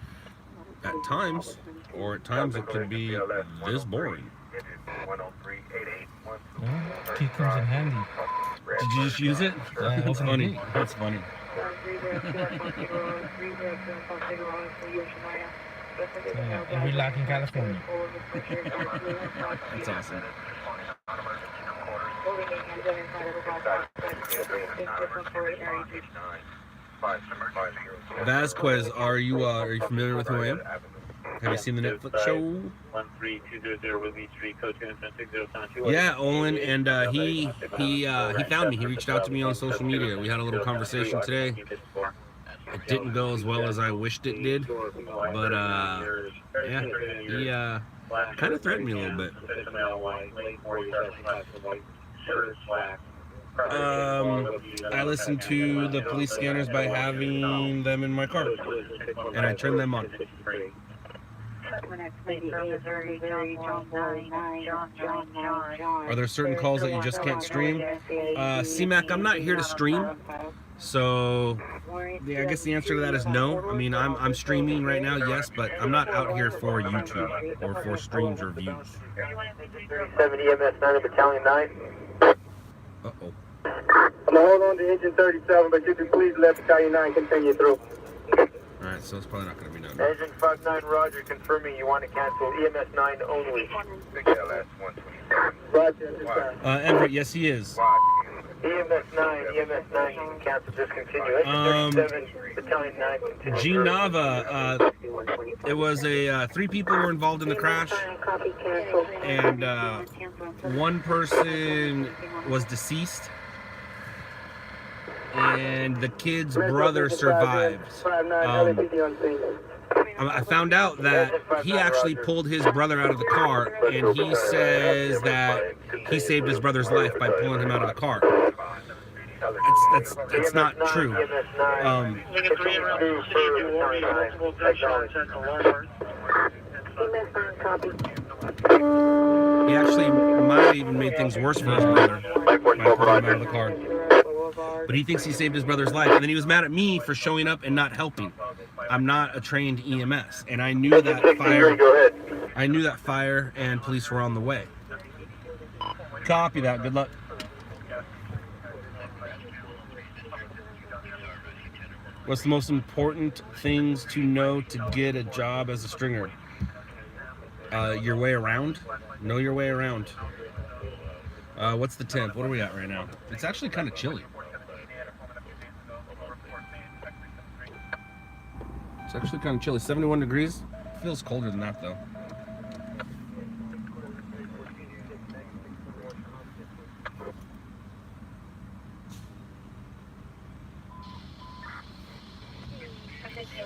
At times, or at times it could be this boring. Yeah, key comes in handy. Did you just use it? Yeah, That's funny. That's funny. Every lock in California. That's awesome. Vasquez, are you familiar with who I am? Have you seen the Netflix show? 13200 Ruby Street, code 26072. Yeah, Olin, and he found me. He reached out to me on social media. We had a little conversation today. It didn't go as well as I wished it did, but yeah, he kind of threatened me a little bit. I listened to the police scanners by having them in my car, and I turned them on. Are there certain calls that you just can't stream? C-Mac, I'm not here to stream, so I guess the answer to that is no. I mean, I'm streaming right now, yes, but I'm not out here for YouTube or for streams or views. 70 EMS 9 Battalion 9. Uh-oh. I'm gonna hold on to engine 37, but you can please let Battalion 9 continue through. Alright, so it's probably not going to be known. Engine 59 Roger, confirming you want to cancel EMS 9 only. Roger, Everett, yes he is. EMS 9, you can cancel, discontinue. Engine 37, Battalion 9, continue. G Nava, it was 3 people were involved in the crash, and one person was deceased, and the kid's brother survived. I found out that he actually pulled his brother out of the car, and he says that he saved his brother's life by pulling him out of the car. That's not true. He actually might have even made things worse for his brother by pulling him out of the car. But he thinks he saved his brother's life, and then he was mad at me for showing up and not helping. I'm not a trained EMS, and I knew that fire and police were on the way. Copy that. Good luck. What's the most important things to know to get a job as a stringer? Your way around. Know your way around. What's the temp? What are we at right now? It's actually kind of chilly. It's actually kind of chilly. 71 degrees. Feels colder than that though.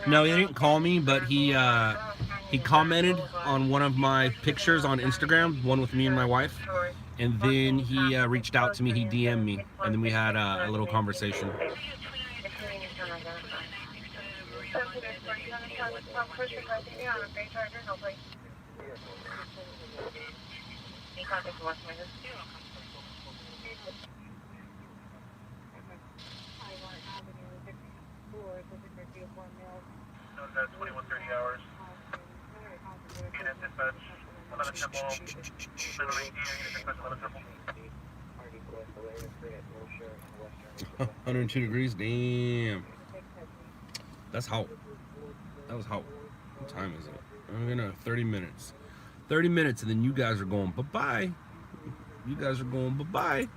No, he didn't call me, but he commented on one of my pictures on Instagram, one with me and my wife, and then he reached out to me. He DM'd me, and then we had a little conversation. That's 2130 hours. Unit dispatch, 11 Temple. 102 degrees, damn. That's hot. That was hot. What time is it? I'm gonna 30 minutes. 30 minutes, and then you guys are going bye-bye. You guys are going bye-bye.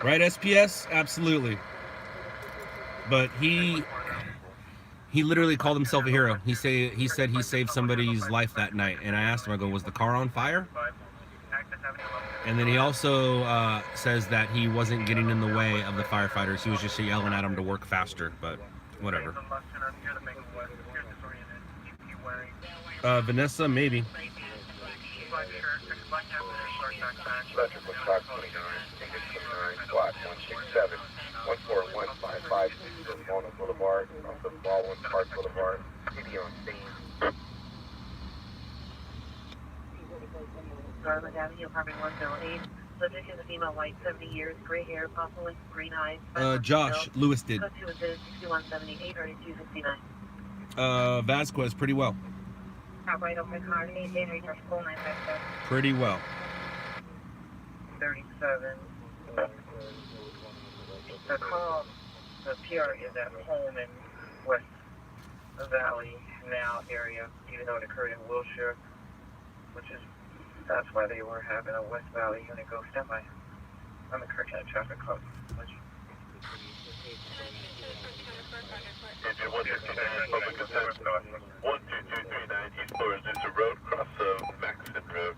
Right, SPS? Absolutely. But he literally called himself a hero. He said he saved somebody's life that night. And I asked him, I go, was the car on fire? And then he also says that he wasn't getting in the way of the firefighters. He was just yelling at them to work faster, but whatever. Vanessa, maybe. Block 167, 14155, Mona Boulevard, off of Baldwin Park Boulevard, city on scene. Garland Avenue, apartment 108. Subject is a female, white, 70 years, gray hair, possibly green eyes. Josh, Lewis did. Code 2 is 6178 or 269. Vasquez, pretty well. Top right open car, 88 return full 957. Pretty well. 37. The call, the PR is at home in West Valley now area, even though it occurred in Wilshire, that's why they were having a West Valley unit go standby. I'm in Kirkland Traffic Club. Engine 159, public concern, 12239, East Flores Noosa Road, cross of Maxon Road.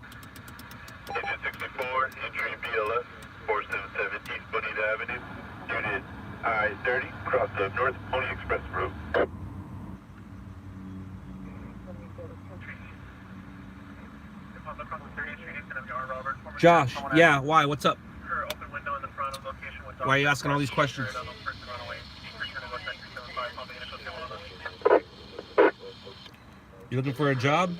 Engine 64, entry BLS, 477 East Bonita Avenue, unit I-30, cross of North Pony Express Road. Josh, yeah, why? What's up? Why are you asking all these questions? You looking for a job?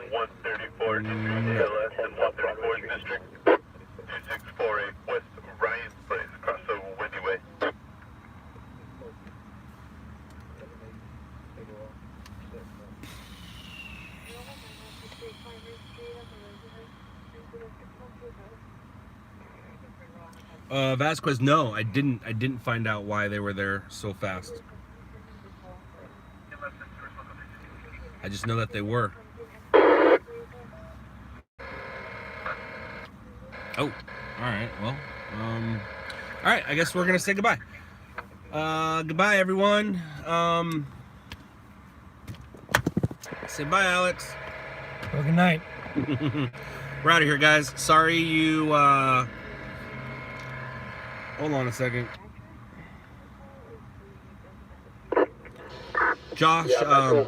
134 BLS and 134 District 2648 West Ryan's Place, crossover Wendy Way. Vasquez, no, I didn't find out why they were there so fast. I just know that they were. Oh, all right. Well, all right. I guess we're gonna say goodbye. Goodbye, everyone. Say bye, Alex. Well, good night. We're out of here, guys. Sorry you. Hold on a second. Josh,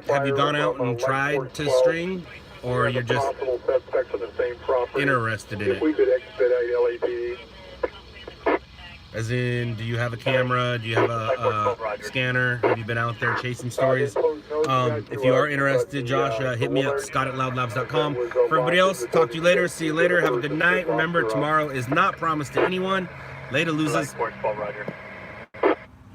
have you gone out and tried to string, or you're just interested in it? If we could expedite LAPD. As in, do you have a camera? Do you have a scanner? Have you been out there chasing stories? If you are interested, Josh, hit me up, scott@loudlabs.com. For everybody else, talk to you later. See you later. Have a good night. Remember, tomorrow is not promised to anyone. Later, losers.